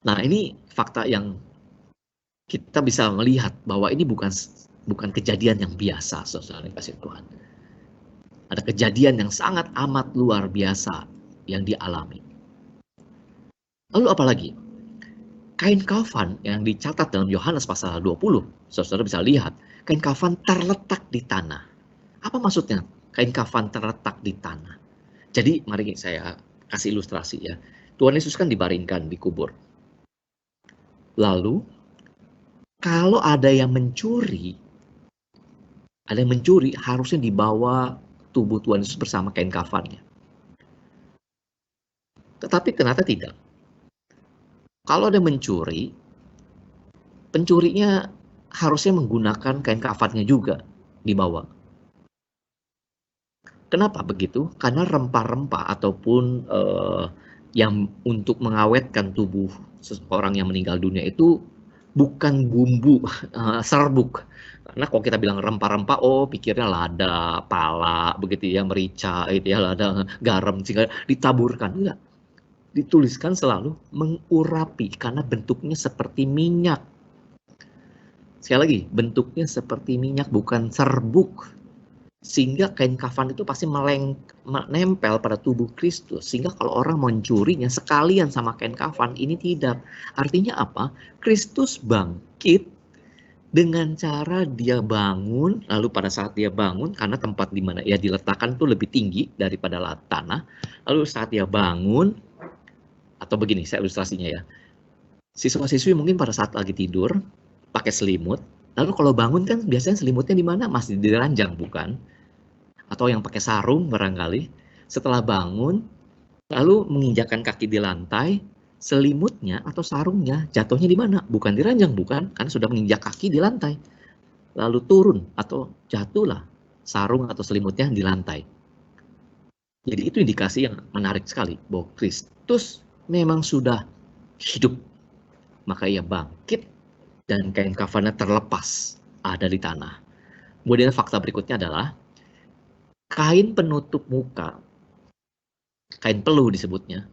Nah, ini fakta yang kita bisa melihat bahwa ini bukan kejadian yang biasa, saudara kasih Tuhan. Ada kejadian yang sangat amat luar biasa yang dialami. Lalu apalagi? Kain kafan yang dicatat dalam Yohanes pasal 20, saudara bisa lihat, kain kafan terletak di tanah. Apa maksudnya kain kafan terletak di tanah? Jadi mari saya kasih ilustrasi ya. Tuhan Yesus kan dibaringkan di kubur. Lalu kalau ada yang mencuri harusnya dibawa tubuh Tuhan Yesus bersama kain kafannya. Tetapi ternyata tidak. Kalau ada mencuri, pencurinya harusnya menggunakan kain kafannya juga dibawa. Kenapa begitu? Karena rempah-rempah ataupun yang untuk mengawetkan tubuh seseorang yang meninggal dunia itu bukan bumbu serbuk. Karena kalau kita bilang rempah-rempah, pikirnya lada, pala, begitu ya, merica, itu ya, lada, garam, sehingga ditaburkan. Enggak. Dituliskan selalu mengurapi karena bentuknya seperti minyak. Sekali lagi, bentuknya seperti minyak, bukan serbuk. Sehingga kain kafan itu pasti menempel pada tubuh Kristus. Sehingga kalau orang mencurinya sekalian sama kain kafan, ini tidak. Artinya apa? Kristus bangkit dengan cara dia bangun, lalu pada saat dia bangun, karena tempat di mana ia diletakkan itu lebih tinggi daripada tanah. Lalu saat dia bangun, atau begini saya ilustrasinya ya. Siswa-siswi mungkin pada saat lagi tidur, pakai selimut. Lalu kalau bangun kan biasanya selimutnya di mana? Masih di ranjang, bukan? Atau yang pakai sarung barangkali. Setelah bangun, lalu menginjakkan kaki di lantai, selimutnya atau sarungnya jatuhnya di mana? Bukan di ranjang, bukan? Karena sudah menginjak kaki di lantai. Lalu turun atau jatuhlah sarung atau selimutnya di lantai. Jadi itu indikasi yang menarik sekali bahwa Kristus memang sudah hidup. Maka ia bangkit dan kain kafannya terlepas ada di tanah. Kemudian fakta berikutnya adalah kain penutup muka, kain peluh disebutnya,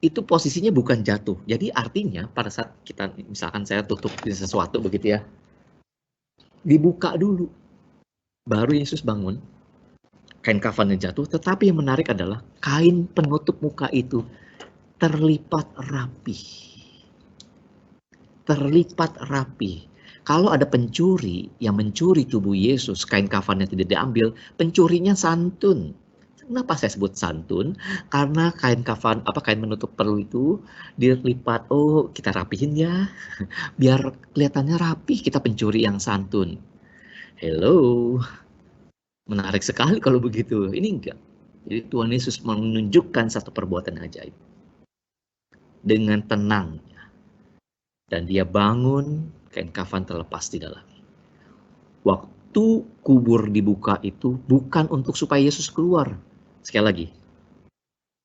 itu posisinya bukan jatuh. Jadi artinya pada saat kita, misalkan saya tutup sesuatu begitu ya, dibuka dulu, baru Yesus bangun, kain kafannya jatuh. Tetapi yang menarik adalah kain penutup muka itu terlipat rapi. Terlipat rapi. Kalau ada pencuri yang mencuri tubuh Yesus, kain kafannya tidak diambil, pencurinya santun. Kenapa saya sebut santun? Karena kain kafan, kain menutup peluh itu dilipat, kita rapihin ya, biar kelihatannya rapi, kita pencuri yang santun. Hello, menarik sekali kalau begitu. Ini enggak. Jadi Tuhan Yesus menunjukkan satu perbuatan ajaib. Dengan tenang. Dan dia bangun, kain kafan terlepas di dalamnya. Waktu kubur dibuka itu bukan untuk supaya Yesus keluar. Sekali lagi,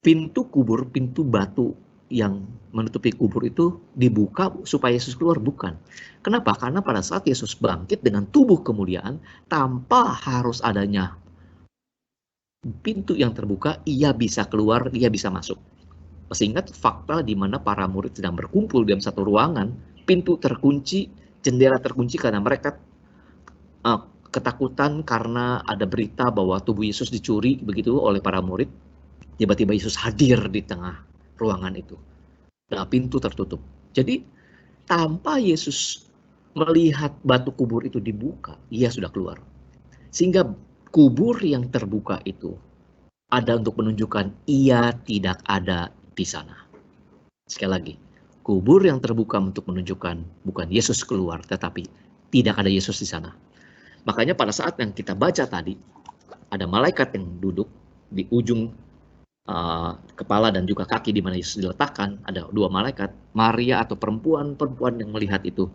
pintu kubur, pintu batu yang menutupi kubur itu dibuka supaya Yesus keluar, bukan. Kenapa? Karena pada saat Yesus bangkit dengan tubuh kemuliaan, tanpa harus adanya pintu yang terbuka, ia bisa keluar, ia bisa masuk. Masih ingat fakta di mana para murid sedang berkumpul dalam satu ruangan, pintu terkunci, jendela terkunci karena mereka ketakutan karena ada berita bahwa tubuh Yesus dicuri begitu oleh para murid. Tiba-tiba Yesus hadir di tengah ruangan itu. Nah, pintu tertutup. Jadi tanpa Yesus melihat batu kubur itu dibuka, ia sudah keluar. Sehingga kubur yang terbuka itu ada untuk menunjukkan ia tidak ada di sana. Sekali lagi, kubur yang terbuka untuk menunjukkan bukan Yesus keluar, tetapi tidak ada Yesus di sana. Makanya pada saat yang kita baca tadi, ada malaikat yang duduk di ujung kepala dan juga kaki di mana Yesus diletakkan. Ada dua malaikat, Maria atau perempuan yang melihat itu.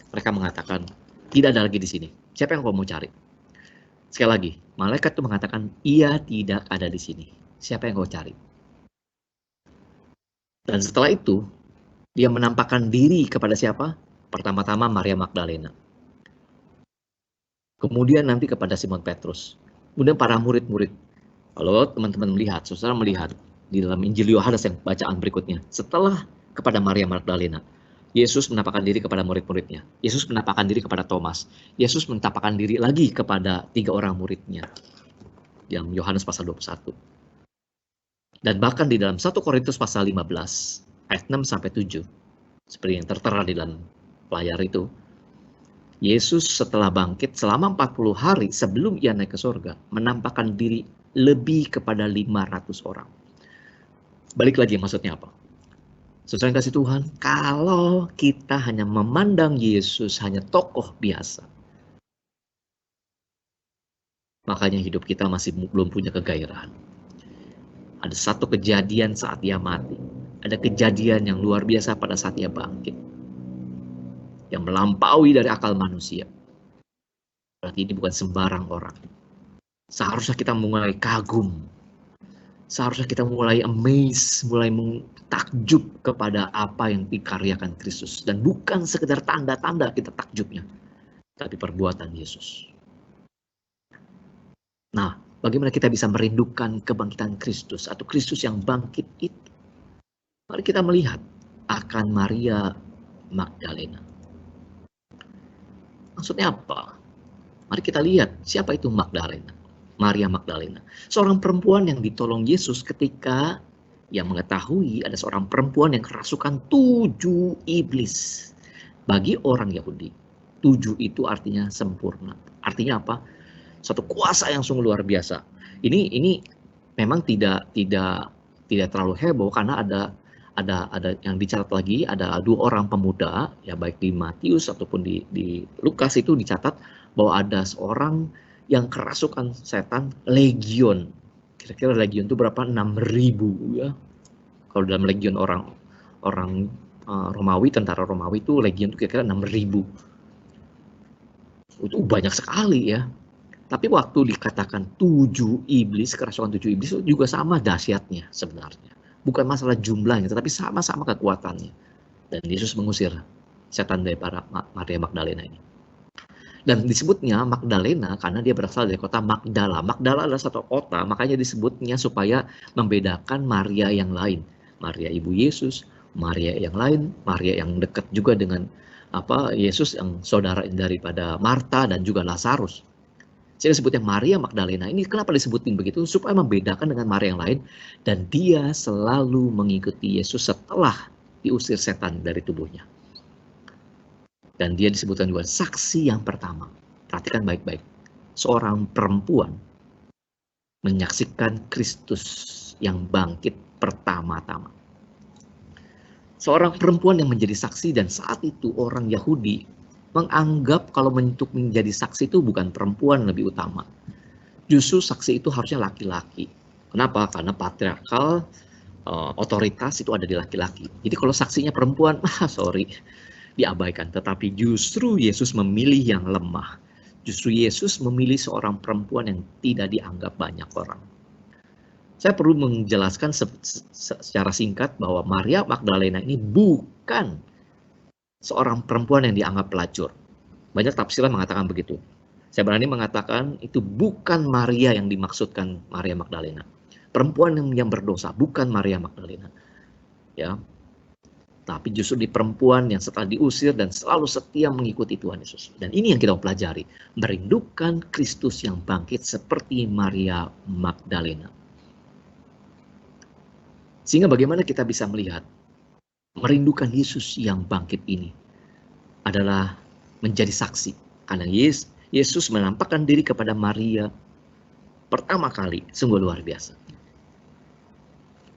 Mereka mengatakan, tidak ada lagi di sini. Siapa yang kau mau cari? Sekali lagi, malaikat itu mengatakan, ia tidak ada di sini. Siapa yang kau cari? Dan setelah itu, dia menampakkan diri kepada siapa? Pertama-tama Maria Magdalena. Kemudian nanti kepada Simon Petrus. Kemudian para murid-murid. Kalau teman-teman melihat, saudara melihat di dalam Injil Yohanes yang bacaan berikutnya. Setelah kepada Maria Magdalena, Yesus menampakkan diri kepada murid-muridnya. Yesus menampakkan diri kepada Thomas. Yesus menampakkan diri lagi kepada 3 orang muridnya. Yang Yohanes pasal 21. Dan bahkan di dalam 1 Korintus pasal 15, ayat 6-7. Seperti yang tertera di dalam layar itu. Yesus setelah bangkit selama 40 hari sebelum ia naik ke surga, menampakkan diri lebih kepada 500 orang. Balik lagi maksudnya apa? Saudara yang kasih Tuhan, kalau kita hanya memandang Yesus hanya tokoh biasa, makanya hidup kita masih belum punya kegairahan. Ada satu kejadian saat dia mati, ada kejadian yang luar biasa pada saat dia bangkit, yang melampaui dari akal manusia. Berarti ini bukan sembarang orang. Seharusnya kita mulai kagum. Seharusnya kita mulai amazed, mulai takjub kepada apa yang dikaryakan Kristus. Dan bukan sekedar tanda-tanda kita takjubnya, tapi perbuatan Yesus. Nah, bagaimana kita bisa merindukan kebangkitan Kristus atau Kristus yang bangkit itu? Mari kita melihat akan Maria Magdalena. Maksudnya apa? Mari kita lihat siapa itu Magdalena. Maria Magdalena, seorang perempuan yang ditolong Yesus ketika yang mengetahui ada seorang perempuan yang kerasukan 7 iblis. Bagi orang Yahudi, 7 itu artinya sempurna. Artinya apa? Suatu kuasa yang sungguh luar biasa. Ini memang tidak terlalu heboh karena ada yang dicatat lagi, ada 2 orang pemuda, ya baik di Matius ataupun di Lukas itu dicatat bahwa ada seorang yang kerasukan setan legion. Kira-kira legion itu berapa? 6.000 ya. Kalau dalam legion orang Romawi, tentara Romawi itu legion itu kira-kira 6.000. Itu banyak sekali ya. Tapi waktu dikatakan 7 iblis, kerasukan 7 iblis itu juga sama dahsyatnya sebenarnya. Bukan masalah jumlahnya, tetapi sama-sama kekuatannya. Dan Yesus mengusir setan dari para Maria Magdalena ini. Dan disebutnya Magdalena karena dia berasal dari kota Magdala. Magdala adalah satu kota, makanya disebutnya supaya membedakan Maria yang lain. Maria ibu Yesus, Maria yang lain, Maria yang dekat juga dengan Yesus yang saudara daripada Marta dan juga Lazarus. Saya sebutnya Maria Magdalena. Ini kenapa disebutin begitu? Supaya membedakan dengan Maria yang lain. Dan dia selalu mengikuti Yesus setelah diusir setan dari tubuhnya. Dan dia disebutkan juga saksi yang pertama. Perhatikan baik-baik. Seorang perempuan menyaksikan Kristus yang bangkit pertama-tama. Seorang perempuan yang menjadi saksi, dan saat itu orang Yahudi menganggap kalau untuk menjadi saksi itu bukan perempuan lebih utama. Justru saksi itu harusnya laki-laki. Kenapa? Karena patriarkal otoritas itu ada di laki-laki. Jadi kalau saksinya perempuan, diabaikan. Tetapi justru Yesus memilih yang lemah. Justru Yesus memilih seorang perempuan yang tidak dianggap banyak orang. Saya perlu menjelaskan secara singkat bahwa Maria Magdalena ini bukan seorang perempuan yang dianggap pelacur. Banyak tafsiran mengatakan begitu. Saya berani mengatakan itu bukan Maria yang dimaksudkan, Maria Magdalena. Perempuan yang berdosa, bukan Maria Magdalena. Ya. Tapi justru di perempuan yang setelah diusir dan selalu setia mengikuti Tuhan Yesus. Dan ini yang kita pelajari. Merindukan Kristus yang bangkit seperti Maria Magdalena. Sehingga bagaimana kita bisa melihat merindukan Yesus yang bangkit ini adalah menjadi saksi. Karena Yesus menampakkan diri kepada Maria pertama kali, sungguh luar biasa.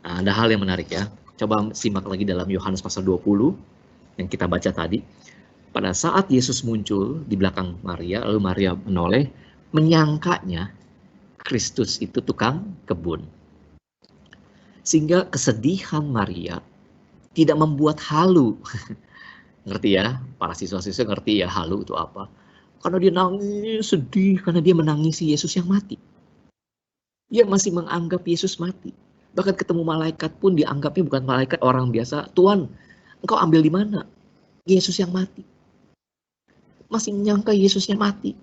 Nah, ada hal yang menarik ya. Coba simak lagi dalam Yohanes pasal 20 yang kita baca tadi. Pada saat Yesus muncul di belakang Maria, lalu Maria menoleh, menyangkanya Kristus itu tukang kebun. Sehingga kesedihan Maria tidak membuat halu. Ngerti ya? Para siswa-siswa ngerti ya halu itu apa? Karena dia nangis, sedih, karena dia menangisi Yesus yang mati. Dia masih menganggap Yesus mati. Bahkan ketemu malaikat pun dianggapnya bukan malaikat, orang biasa. Tuhan, engkau ambil di mana? Yesus yang mati. Masih menyangka Yesusnya mati.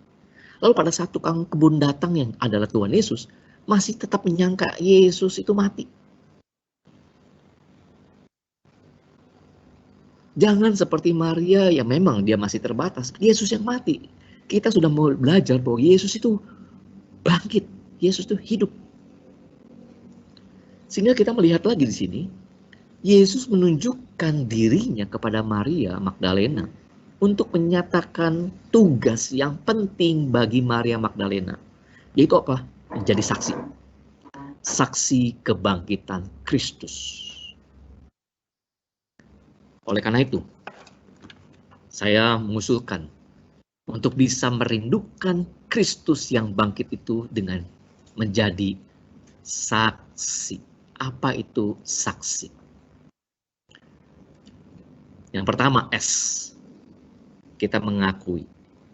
Lalu pada saat tukang kebun datang yang adalah Tuhan Yesus, masih tetap menyangka Yesus itu mati. Jangan seperti Maria, ya memang dia masih terbatas. Yesus yang mati. Kita sudah mau belajar bahwa Yesus itu bangkit. Yesus itu hidup. Sehingga kita melihat lagi di sini, Yesus menunjukkan dirinya kepada Maria Magdalena untuk menyatakan tugas yang penting bagi Maria Magdalena. Yaitu apa? Menjadi saksi. Saksi kebangkitan Kristus. Oleh karena itu, saya mengusulkan untuk bisa merindukan Kristus yang bangkit itu dengan menjadi saksi. Apa itu saksi? Yang pertama, S. Kita mengakui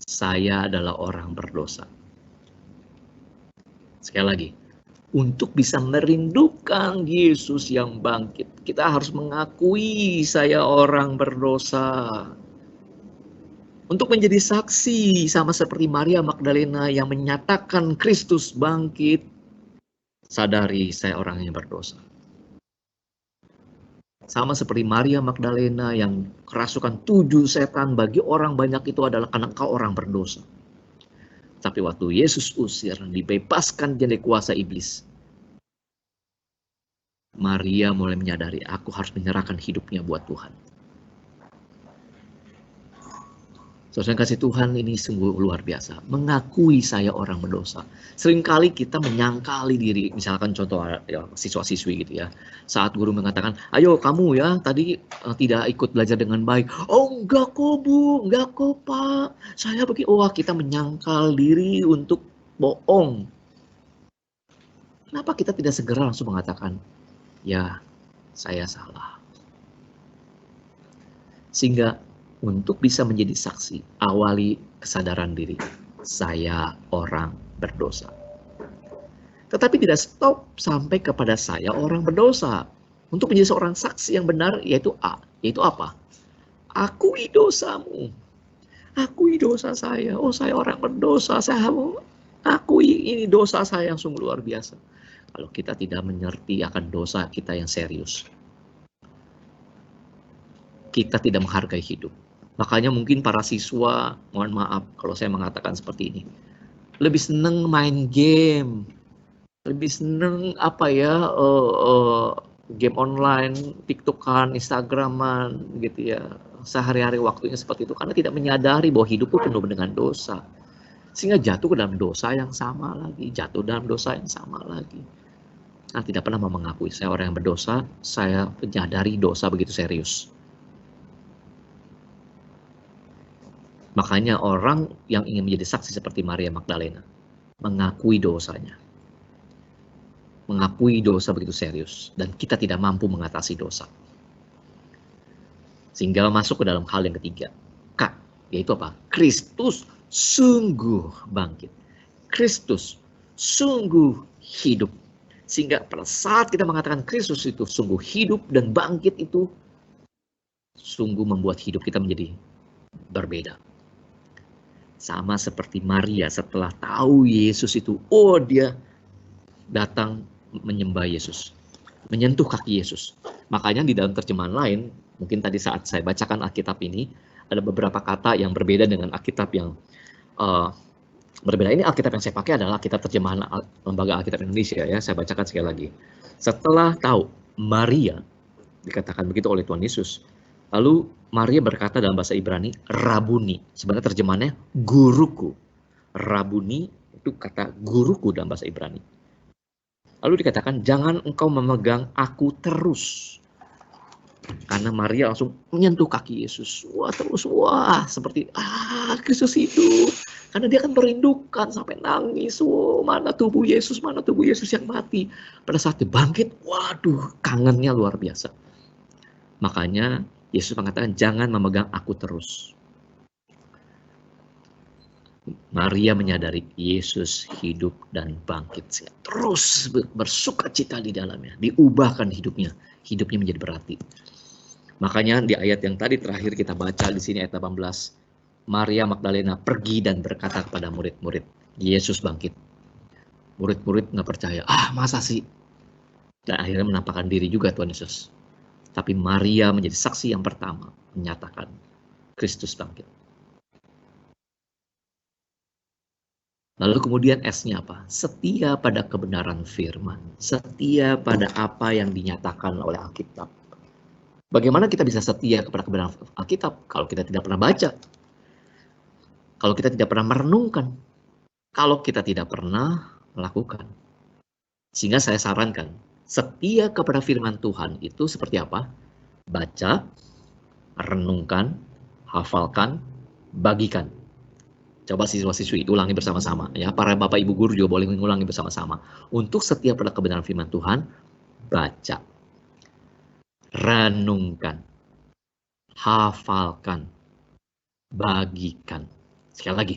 saya adalah orang berdosa. Sekali lagi, untuk bisa merindukan Yesus yang bangkit, kita harus mengakui saya orang berdosa. Untuk menjadi saksi sama seperti Maria Magdalena yang menyatakan Kristus bangkit, sadari saya orang yang berdosa. Sama seperti Maria Magdalena yang kerasukan 7 setan, bagi orang banyak itu adalah karena engkau orang berdosa. Tapi waktu Yesus usir, dibebaskan dari kuasa iblis, Maria mulai menyadari, aku harus menyerahkan hidupnya buat Tuhan. Saudara kasih Tuhan, ini sungguh luar biasa. Mengakui saya orang berdosa. Seringkali kita menyangkali diri, misalkan contoh ya, siswa-siswi gitu ya. Saat guru mengatakan, ayo kamu ya tadi tidak ikut belajar dengan baik. Oh enggak kok Bu, enggak kok Pak. Saya begini, kita menyangkal diri untuk bohong. Kenapa kita tidak segera langsung mengatakan, ya saya salah. Sehingga untuk bisa menjadi saksi, awali kesadaran diri. Saya orang berdosa. Tetapi tidak stop sampai kepada saya orang berdosa. Untuk menjadi seorang saksi yang benar, yaitu A. Yaitu apa? Akui dosamu. Akui dosa saya. Oh, saya orang berdosa. Saya akui ini dosa saya yang sungguh luar biasa. Kalau kita tidak mengerti akan dosa kita yang serius, kita tidak menghargai hidup. Makanya mungkin para siswa, mohon maaf kalau saya mengatakan seperti ini, lebih seneng main game, lebih seneng game online, TikTokan, Instagraman gitu ya. Sehari-hari waktunya seperti itu karena tidak menyadari bahwa hidup itu penuh dengan dosa. Sehingga jatuh ke dalam dosa yang sama lagi, jatuh dalam dosa yang sama lagi. Nah, tidak pernah mau mengakui saya orang yang berdosa, saya menyadari dosa begitu serius. Makanya orang yang ingin menjadi saksi seperti Maria Magdalena, mengakui dosanya. Mengakui dosa begitu serius. Dan kita tidak mampu mengatasi dosa. Sehingga masuk ke dalam hal yang ketiga. K, yaitu apa? Kristus sungguh bangkit. Kristus sungguh hidup. Sehingga pada saat kita mengatakan Kristus itu sungguh hidup dan bangkit itu, sungguh membuat hidup kita menjadi berbeda. Sama seperti Maria setelah tahu Yesus itu, oh dia datang menyembah Yesus, menyentuh kaki Yesus. Makanya di dalam terjemahan lain, mungkin tadi saat saya bacakan Alkitab ini, ada beberapa kata yang berbeda dengan Alkitab yang berbeda. Ini Alkitab yang saya pakai adalah Alkitab terjemahan Lembaga Alkitab Indonesia ya. Saya bacakan sekali lagi. Setelah tahu Maria, dikatakan begitu oleh Tuhan Yesus, lalu Maria berkata dalam bahasa Ibrani, Rabuni. Sebenarnya terjemahannya guruku. Rabuni itu kata guruku dalam bahasa Ibrani. Lalu dikatakan, jangan engkau memegang aku terus. Karena Maria langsung menyentuh kaki Yesus. Wah terus, wah seperti, Kristus hidup. Karena dia akan merindukan sampai nangis. Mana tubuh Yesus yang mati. Pada saat dia bangkit, waduh kangennya luar biasa. Makanya Yesus mengatakan, jangan memegang aku terus. Maria menyadari Yesus hidup dan bangkit. Terus bersuka cita di dalamnya. Diubahkan hidupnya. Hidupnya menjadi berarti. Makanya di ayat yang tadi terakhir kita baca di sini ayat 18. Maria Magdalena pergi dan berkata kepada murid-murid. Yesus bangkit. Murid-murid nggak percaya. Masa sih? Dan akhirnya menampakkan diri juga Tuhan Yesus. Tapi Maria menjadi saksi yang pertama. Menyatakan Kristus bangkit. Lalu kemudian S-nya apa? Setia pada kebenaran firman. Setia pada apa yang dinyatakan oleh Alkitab. Bagaimana kita bisa setia kepada kebenaran Alkitab kalau kita tidak pernah baca? Kalau kita tidak pernah merenungkan? Kalau kita tidak pernah melakukan? Sehingga saya sarankan, setia kepada firman Tuhan itu seperti apa? Baca, renungkan, hafalkan, bagikan. Coba siswa-siswi ulangi bersama-sama ya. Para bapak ibu guru juga boleh mengulangi bersama-sama. Untuk setia pada kebenaran firman Tuhan, baca, renungkan, hafalkan, bagikan. Sekali lagi,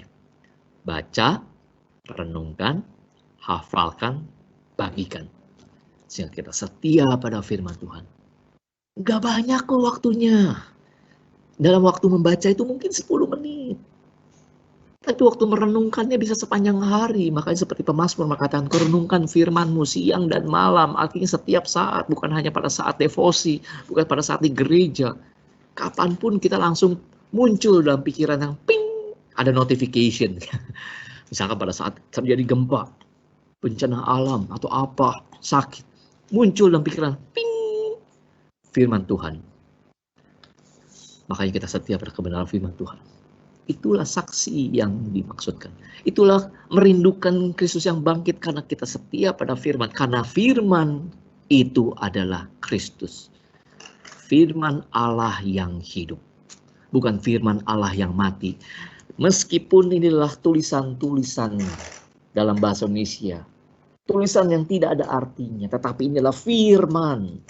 baca, renungkan, hafalkan, bagikan. Sehingga kita setia pada firman Tuhan. Gak banyak kok waktunya. Dalam waktu membaca itu mungkin 10 menit. Tapi waktu merenungkannya bisa sepanjang hari. Makanya seperti pemazmur mengatakan, renungkan firman-Mu siang dan malam. Artinya setiap saat, bukan hanya pada saat devosi, bukan pada saat di gereja. Kapanpun kita langsung muncul dalam pikiran yang ping, ada notification. Misalkan pada saat terjadi gempa, bencana alam, atau apa, sakit. Muncul dalam pikiran, ping, firman Tuhan. Makanya kita setia pada kebenaran firman Tuhan. Itulah saksi yang dimaksudkan. Itulah merindukan Kristus yang bangkit karena kita setia pada firman. Karena firman itu adalah Kristus. Firman Allah yang hidup. Bukan firman Allah yang mati. Meskipun inilah tulisan-tulisan dalam bahasa Indonesia. Tulisan yang tidak ada artinya. Tetapi inilah firman.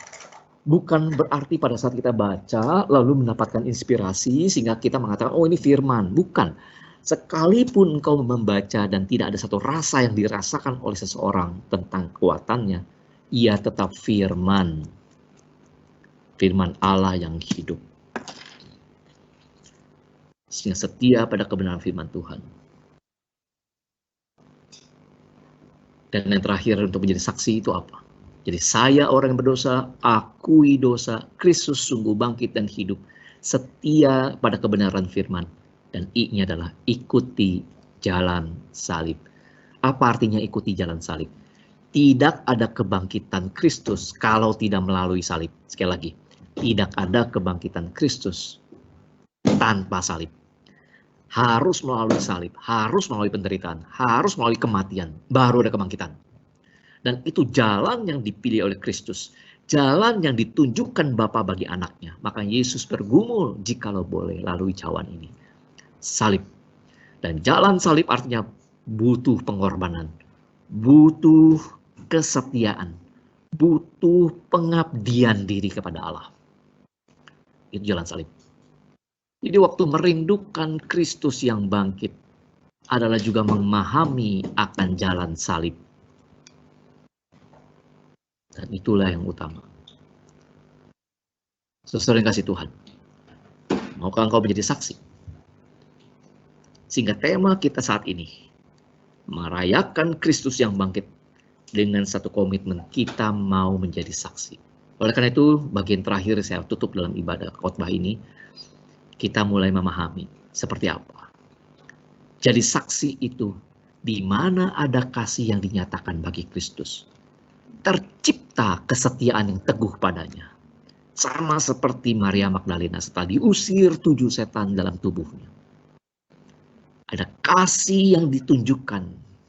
Bukan berarti pada saat kita baca lalu mendapatkan inspirasi sehingga kita mengatakan oh ini firman. Bukan. Sekalipun engkau membaca dan tidak ada satu rasa yang dirasakan oleh seseorang tentang kekuatannya, ia tetap firman. Firman Allah yang hidup. Sehingga setia pada kebenaran firman Tuhan. Dan yang terakhir untuk menjadi saksi itu apa? Jadi saya orang yang berdosa, akui dosa, Kristus sungguh bangkit dan hidup, setia pada kebenaran firman. Dan I-nya adalah ikuti jalan salib. Apa artinya ikuti jalan salib? Tidak ada kebangkitan Kristus kalau tidak melalui salib. Sekali lagi, tidak ada kebangkitan Kristus tanpa salib. Harus melalui salib, harus melalui penderitaan, harus melalui kematian, baru ada kebangkitan. Dan itu jalan yang dipilih oleh Kristus. Jalan yang ditunjukkan Bapa bagi anaknya. Maka Yesus bergumul jikalau boleh lalui cawan ini. Salib. Dan jalan salib artinya butuh pengorbanan. Butuh kesetiaan. Butuh pengabdian diri kepada Allah. Itu jalan salib. Jadi waktu merindukan Kristus yang bangkit adalah juga memahami akan jalan salib. Dan itulah yang utama. Saudara yang kasih Tuhan, maukah engkau menjadi saksi? Sehingga tema kita saat ini merayakan Kristus yang bangkit dengan satu komitmen kita mau menjadi saksi. Oleh karena itu, bagian terakhir saya tutup dalam ibadah khotbah ini, kita mulai memahami seperti apa. Jadi saksi itu di mana ada kasih yang dinyatakan bagi Kristus. Tercipta kesetiaan yang teguh padanya. Sama seperti Maria Magdalena setelah diusir 7 setan dalam tubuhnya. Ada kasih yang ditunjukkan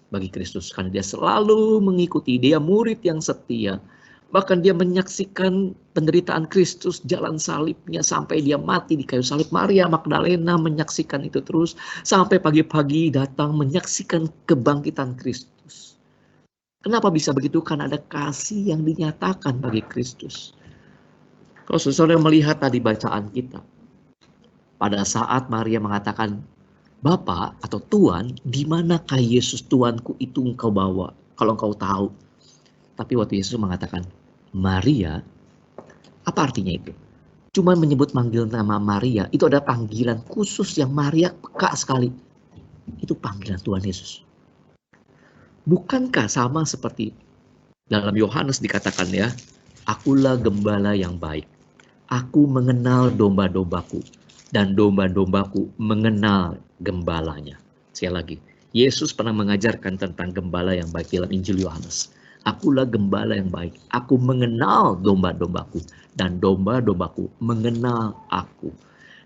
bagi Kristus karena dia selalu mengikuti, dia murid yang setia. Bahkan dia menyaksikan penderitaan Kristus, jalan salibnya sampai dia mati di kayu salib. Maria Magdalena menyaksikan itu terus sampai pagi-pagi datang menyaksikan kebangkitan Kristus. Kenapa bisa begitu? Karena ada kasih yang dinyatakan bagi Kristus. Kalau saudara melihat tadi bacaan kita, pada saat Maria mengatakan, Bapa atau Tuhan, di manakah Yesus Tuanku itu engkau bawa? Kalau engkau tahu. Tapi waktu Yesus mengatakan, Maria, apa artinya itu? Cuma menyebut manggil nama Maria, itu ada panggilan khusus yang Maria peka sekali. Itu panggilan Tuhan Yesus. Bukankah sama seperti dalam Yohanes dikatakan ya, akulah gembala yang baik. Aku mengenal domba-dombaku. Dan domba-dombaku mengenal gembalanya. Sekali lagi, Yesus pernah mengajarkan tentang gembala yang baik dalam Injil Yohanes. Akulah gembala yang baik. Aku mengenal domba-dombaku. Dan domba-dombaku mengenal aku.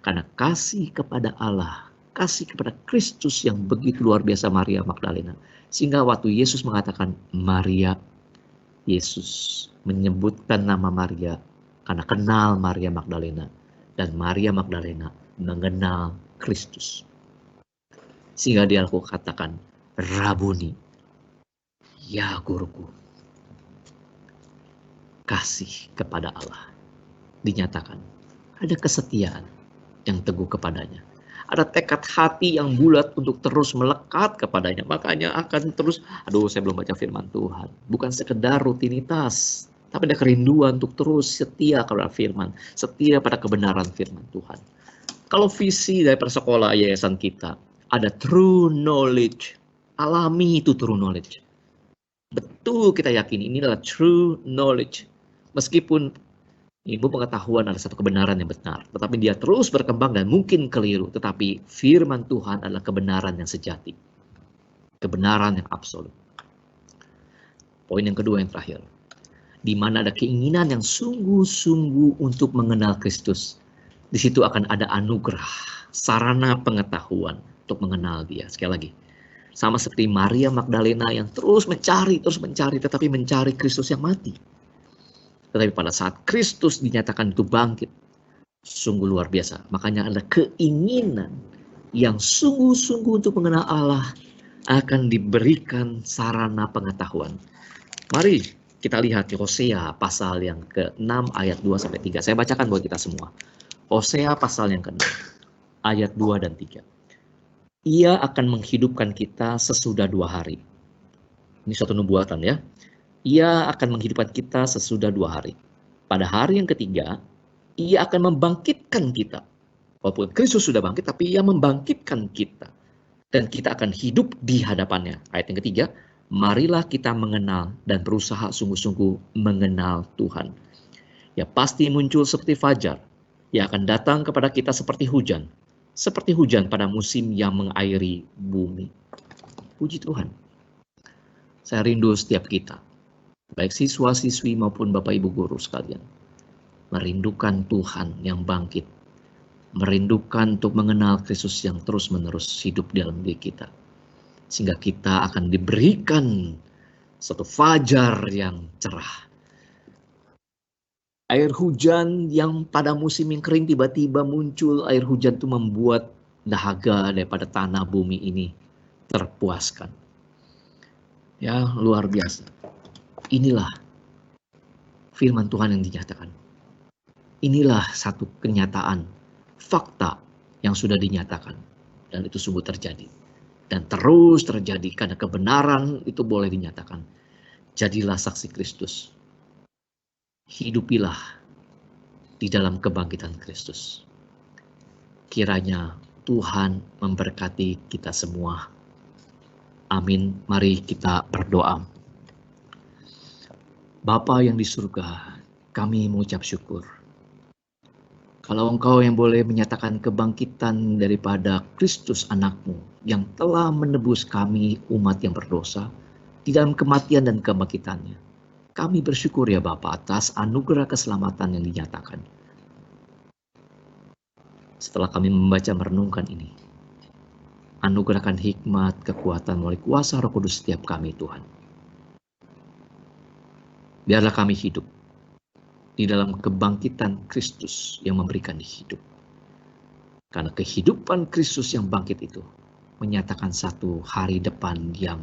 Karena kasih kepada Allah, kasih kepada Kristus yang begitu luar biasa Maria Magdalena. Sehingga waktu Yesus mengatakan Maria, Yesus menyebutkan nama Maria karena kenal Maria Magdalena. Dan Maria Magdalena mengenal Kristus. Sehingga dia katakan, Rabuni, ya guruku. Kasih kepada Allah dinyatakan. Ada kesetiaan yang teguh kepadanya. Ada tekad hati yang bulat untuk terus melekat kepadanya. Makanya akan terus, saya belum baca firman Tuhan. Bukan sekedar rutinitas. Tapi ada kerinduan untuk terus setia kepada firman. Setia pada kebenaran firman Tuhan. Kalau visi dari sekolah yayasan kita, ada true knowledge. Alami itu true knowledge. Betul kita yakini ini adalah true knowledge. Meskipun ilmu pengetahuan adalah satu kebenaran yang benar. Tetapi dia terus berkembang dan mungkin keliru. Tetapi firman Tuhan adalah kebenaran yang sejati. Kebenaran yang absolut. Poin yang kedua yang terakhir. Di mana ada keinginan yang sungguh-sungguh untuk mengenal Kristus. Di situ akan ada anugerah, sarana pengetahuan untuk mengenal dia. Sekali lagi, sama seperti Maria Magdalena yang terus mencari, tetapi mencari Kristus yang mati. Tetapi pada saat Kristus dinyatakan itu bangkit, sungguh luar biasa. Makanya ada keinginan yang sungguh-sungguh untuk mengenal Allah akan diberikan sarana pengetahuan. Mari kita lihat di Hosea pasal yang ke-6 ayat 2-3. Saya bacakan buat kita semua. Hosea pasal yang ke-6 ayat 2 dan 3. Ia akan menghidupkan kita sesudah 2 hari. Ini suatu nubuatan ya. Ia akan menghidupkan kita sesudah 2 hari. Pada hari yang ketiga, ia akan membangkitkan kita. Walaupun Kristus sudah bangkit, tapi ia membangkitkan kita. Dan kita akan hidup di hadapannya. Ayat yang ketiga, marilah kita mengenal dan berusaha sungguh-sungguh mengenal Tuhan. Ya pasti muncul seperti fajar. Ya akan datang kepada kita seperti hujan. Seperti hujan pada musim yang mengairi bumi. Puji Tuhan. Saya rindu setiap kita. Baik siswa-siswi maupun Bapak Ibu guru sekalian. Merindukan Tuhan yang bangkit. Merindukan untuk mengenal Kristus yang terus-menerus hidup di dalam diri kita. Sehingga kita akan diberikan satu fajar yang cerah. Air hujan yang pada musim yang kering tiba-tiba muncul. Air hujan itu membuat dahaga daripada tanah bumi ini terpuaskan. Ya, luar biasa. Inilah firman Tuhan yang dinyatakan. Inilah satu kenyataan, fakta yang sudah dinyatakan. Dan itu sungguh terjadi. Dan terus terjadi karena kebenaran itu boleh dinyatakan. Jadilah saksi Kristus. Hidupilah di dalam kebangkitan Kristus. Kiranya Tuhan memberkati kita semua. Amin. Mari kita berdoa. Bapa yang di surga, kami mengucap syukur. Kalau Engkau yang boleh menyatakan kebangkitan daripada Kristus anakmu yang telah menebus kami umat yang berdosa di dalam kematian dan kebangkitannya. Kami bersyukur ya Bapa atas anugerah keselamatan yang dinyatakan. Setelah kami membaca merenungkan ini, anugerahkan hikmat, kekuatan melalui kuasa Roh Kudus setiap kami Tuhan. Biarlah kami hidup di dalam kebangkitan Kristus yang memberikan hidup. Karena kehidupan Kristus yang bangkit itu menyatakan satu hari depan yang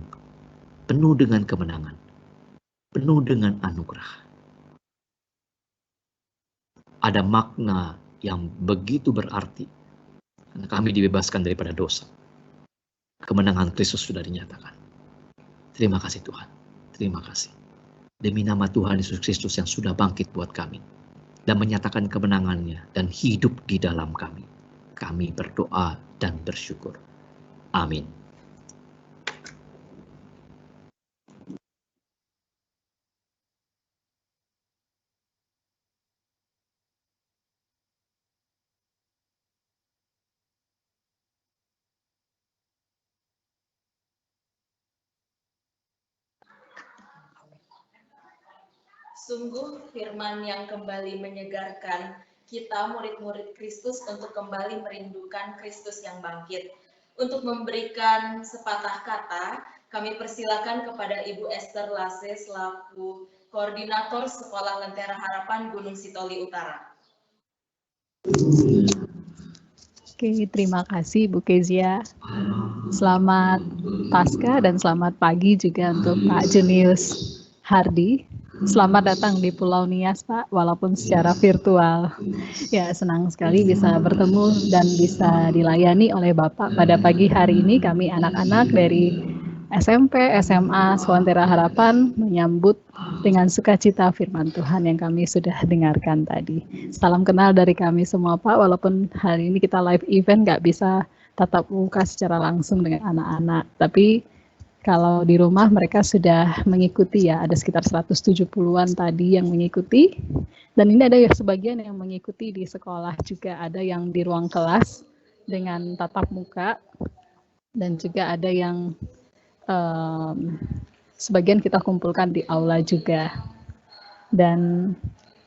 penuh dengan kemenangan, penuh dengan anugerah. Ada makna yang begitu berarti, karena kami dibebaskan daripada dosa. Kemenangan Kristus sudah dinyatakan. Terima kasih Tuhan, terima kasih. Demi nama Tuhan Yesus Kristus yang sudah bangkit buat kami, dan menyatakan kemenangannya, dan hidup di dalam kami. Kami berdoa dan bersyukur. Amin. Sungguh firman yang kembali menyegarkan kita murid-murid Kristus untuk kembali merindukan Kristus yang bangkit. Untuk memberikan sepatah kata, kami persilakan kepada Ibu Esther Lase selaku Koordinator Sekolah Lentera Harapan Gunung Sitoli Utara. Oke, terima kasih Bu Kezia. Selamat Paskah dan selamat pagi juga untuk Pak Junius Hardi. Selamat datang di Pulau Nias, Pak, walaupun secara virtual. Ya, senang sekali bisa bertemu dan bisa dilayani oleh Bapak pada pagi hari ini. Kami anak-anak dari SMP, SMA, Sekolah Harapan menyambut dengan sukacita firman Tuhan yang kami sudah dengarkan tadi. Salam kenal dari kami semua, Pak, walaupun hari ini kita live event nggak bisa tatap muka secara langsung dengan anak-anak, tapi kalau di rumah mereka sudah mengikuti ya, ada sekitar 170-an tadi yang mengikuti. Dan ini ada yang sebagian yang mengikuti di sekolah juga, ada yang di ruang kelas dengan tatap muka. Dan juga ada yang sebagian kita kumpulkan di aula juga. Dan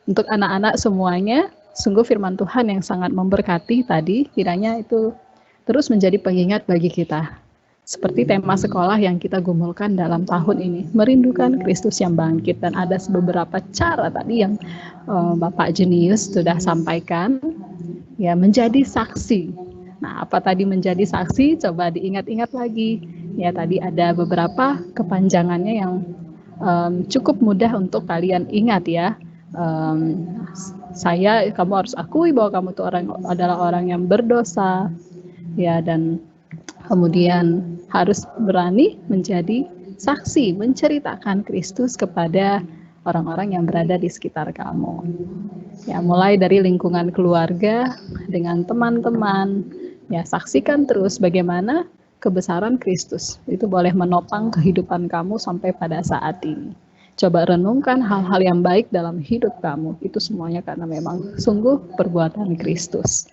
untuk anak-anak semuanya, sungguh firman Tuhan yang sangat memberkati tadi, kiranya itu terus menjadi pengingat bagi kita. Seperti tema sekolah yang kita gumulkan dalam tahun ini, merindukan Kristus yang bangkit, dan ada beberapa cara tadi yang Bapak Junius sudah sampaikan, ya, menjadi saksi. Nah, apa tadi menjadi saksi? Coba diingat-ingat lagi. Ya, tadi ada beberapa kepanjangannya yang cukup mudah untuk kalian ingat ya. Kamu harus akui bahwa kamu itu adalah orang yang berdosa, ya, dan kemudian harus berani menjadi saksi, menceritakan Kristus kepada orang-orang yang berada di sekitar kamu. Ya, mulai dari lingkungan keluarga, dengan teman-teman, ya, saksikan terus bagaimana kebesaran Kristus. Itu boleh menopang kehidupan kamu sampai pada saat ini. Coba renungkan hal-hal yang baik dalam hidup kamu. Itu semuanya karena memang sungguh perbuatan Kristus.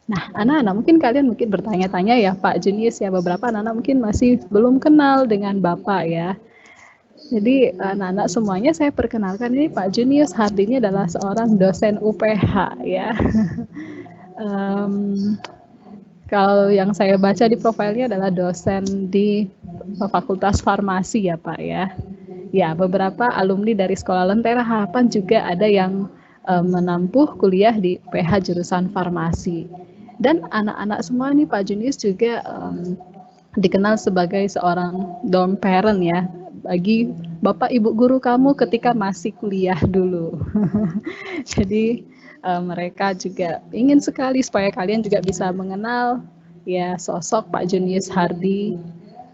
Nah, anak-anak mungkin kalian bertanya-tanya ya, Pak Junius ya, beberapa anak-anak mungkin masih belum kenal dengan Bapak ya. Jadi anak-anak semuanya saya perkenalkan, ini Pak Junius Hardi ini adalah seorang dosen UPH ya. Kalau yang saya baca di profilnya adalah dosen di Fakultas Farmasi ya Pak ya. Ya, beberapa alumni dari Sekolah Lentera Harapan juga ada yang menempuh kuliah di UPH jurusan farmasi. Dan anak-anak semua nih Pak Junius juga dikenal sebagai seorang dorm parent ya, bagi bapak ibu guru kamu ketika masih kuliah dulu. Jadi mereka juga ingin sekali supaya kalian juga bisa mengenal ya sosok Pak Junius Hardi,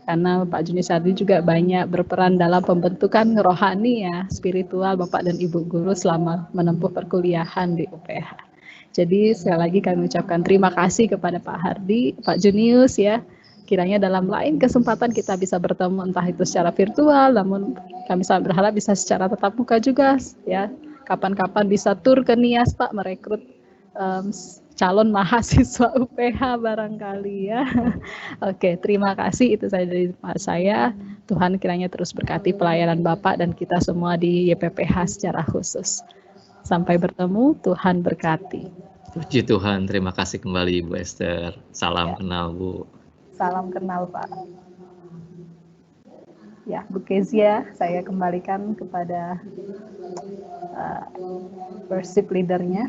karena Pak Junius Hardi juga banyak berperan dalam pembentukan rohani ya, spiritual bapak dan ibu guru selama menempuh perkuliahan di UPH. Jadi sekali lagi kami ucapkan terima kasih kepada Pak Hardi, Pak Junius ya. Kiranya dalam lain kesempatan kita bisa bertemu entah itu secara virtual, namun kami sangat berharap bisa secara tatap muka juga ya. Kapan-kapan bisa tur ke Nias Pak merekrut calon mahasiswa UPH barangkali ya. Oke, terima kasih itu saja dari saya. Tuhan kiranya terus berkati pelayanan Bapak dan kita semua di YPPH secara khusus. Sampai bertemu, Tuhan berkati. Puji Tuhan, terima kasih kembali Bu Esther. Salam kenal Bu. Salam kenal Pak. Ya, Bu Kezia, saya kembalikan kepada worship leader-nya.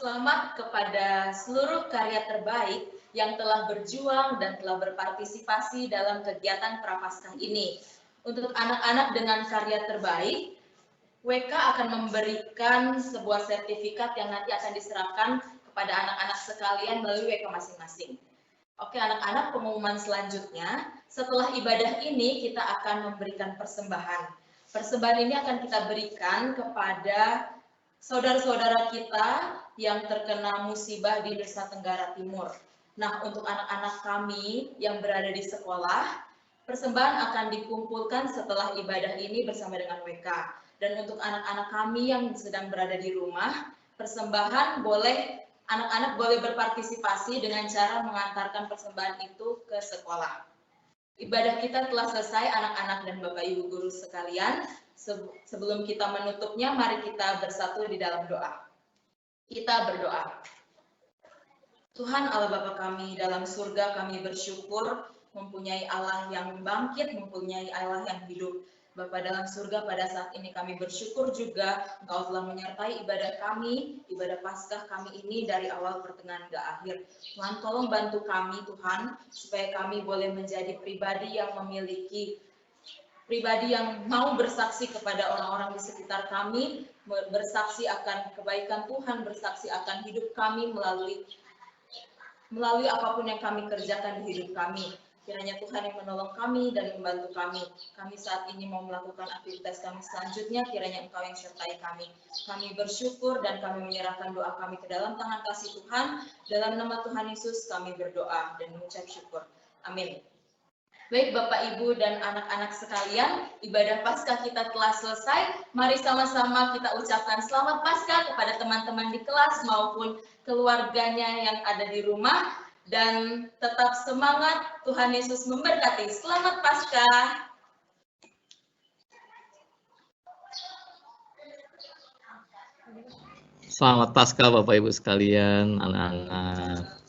Selamat kepada seluruh karya terbaik yang telah berjuang dan telah berpartisipasi dalam kegiatan Prapaskah ini. Untuk anak-anak dengan karya terbaik, WK akan memberikan sebuah sertifikat yang nanti akan diserahkan kepada anak-anak sekalian melalui WK masing-masing. Oke anak-anak, pengumuman selanjutnya, setelah ibadah ini kita akan memberikan persembahan. Persembahan ini akan kita berikan kepada saudara-saudara kita yang terkena musibah di Nusa Tenggara Timur. Nah, untuk anak-anak kami yang berada di sekolah, persembahan akan dikumpulkan setelah ibadah ini bersama dengan WK. Dan untuk anak-anak kami yang sedang berada di rumah, persembahan anak-anak boleh berpartisipasi dengan cara mengantarkan persembahan itu ke sekolah. Ibadah kita telah selesai, anak-anak dan Bapak Ibu guru sekalian. Sebelum kita menutupnya, mari kita bersatu di dalam doa. Kita berdoa. Tuhan Allah Bapa kami dalam surga, kami bersyukur mempunyai Allah yang bangkit, mempunyai Allah yang hidup. Bapa dalam surga, pada saat ini kami bersyukur juga Engkau telah menyertai ibadah kami, ibadah Paskah kami ini dari awal pertengahan hingga akhir. Tuhan tolong bantu kami Tuhan, supaya kami boleh menjadi pribadi yang mau bersaksi kepada orang-orang di sekitar kami, bersaksi akan kebaikan Tuhan, bersaksi akan hidup kami melalui apapun yang kami kerjakan di hidup kami. Kiranya Tuhan yang menolong kami dan membantu kami. Kami saat ini mau melakukan aktivitas kami selanjutnya, kiranya Engkau yang sertai kami. Kami bersyukur dan kami menyerahkan doa kami ke dalam tangan kasih Tuhan. Dalam nama Tuhan Yesus kami berdoa dan mengucap syukur. Amin. Baik Bapak, Ibu, dan anak-anak sekalian, ibadah Paskah kita telah selesai. Mari sama-sama kita ucapkan selamat Paskah kepada teman-teman di kelas maupun keluarganya yang ada di rumah. Dan tetap semangat, Tuhan Yesus memberkati. Selamat Paskah. Selamat Paskah Bapak Ibu sekalian, anak-anak.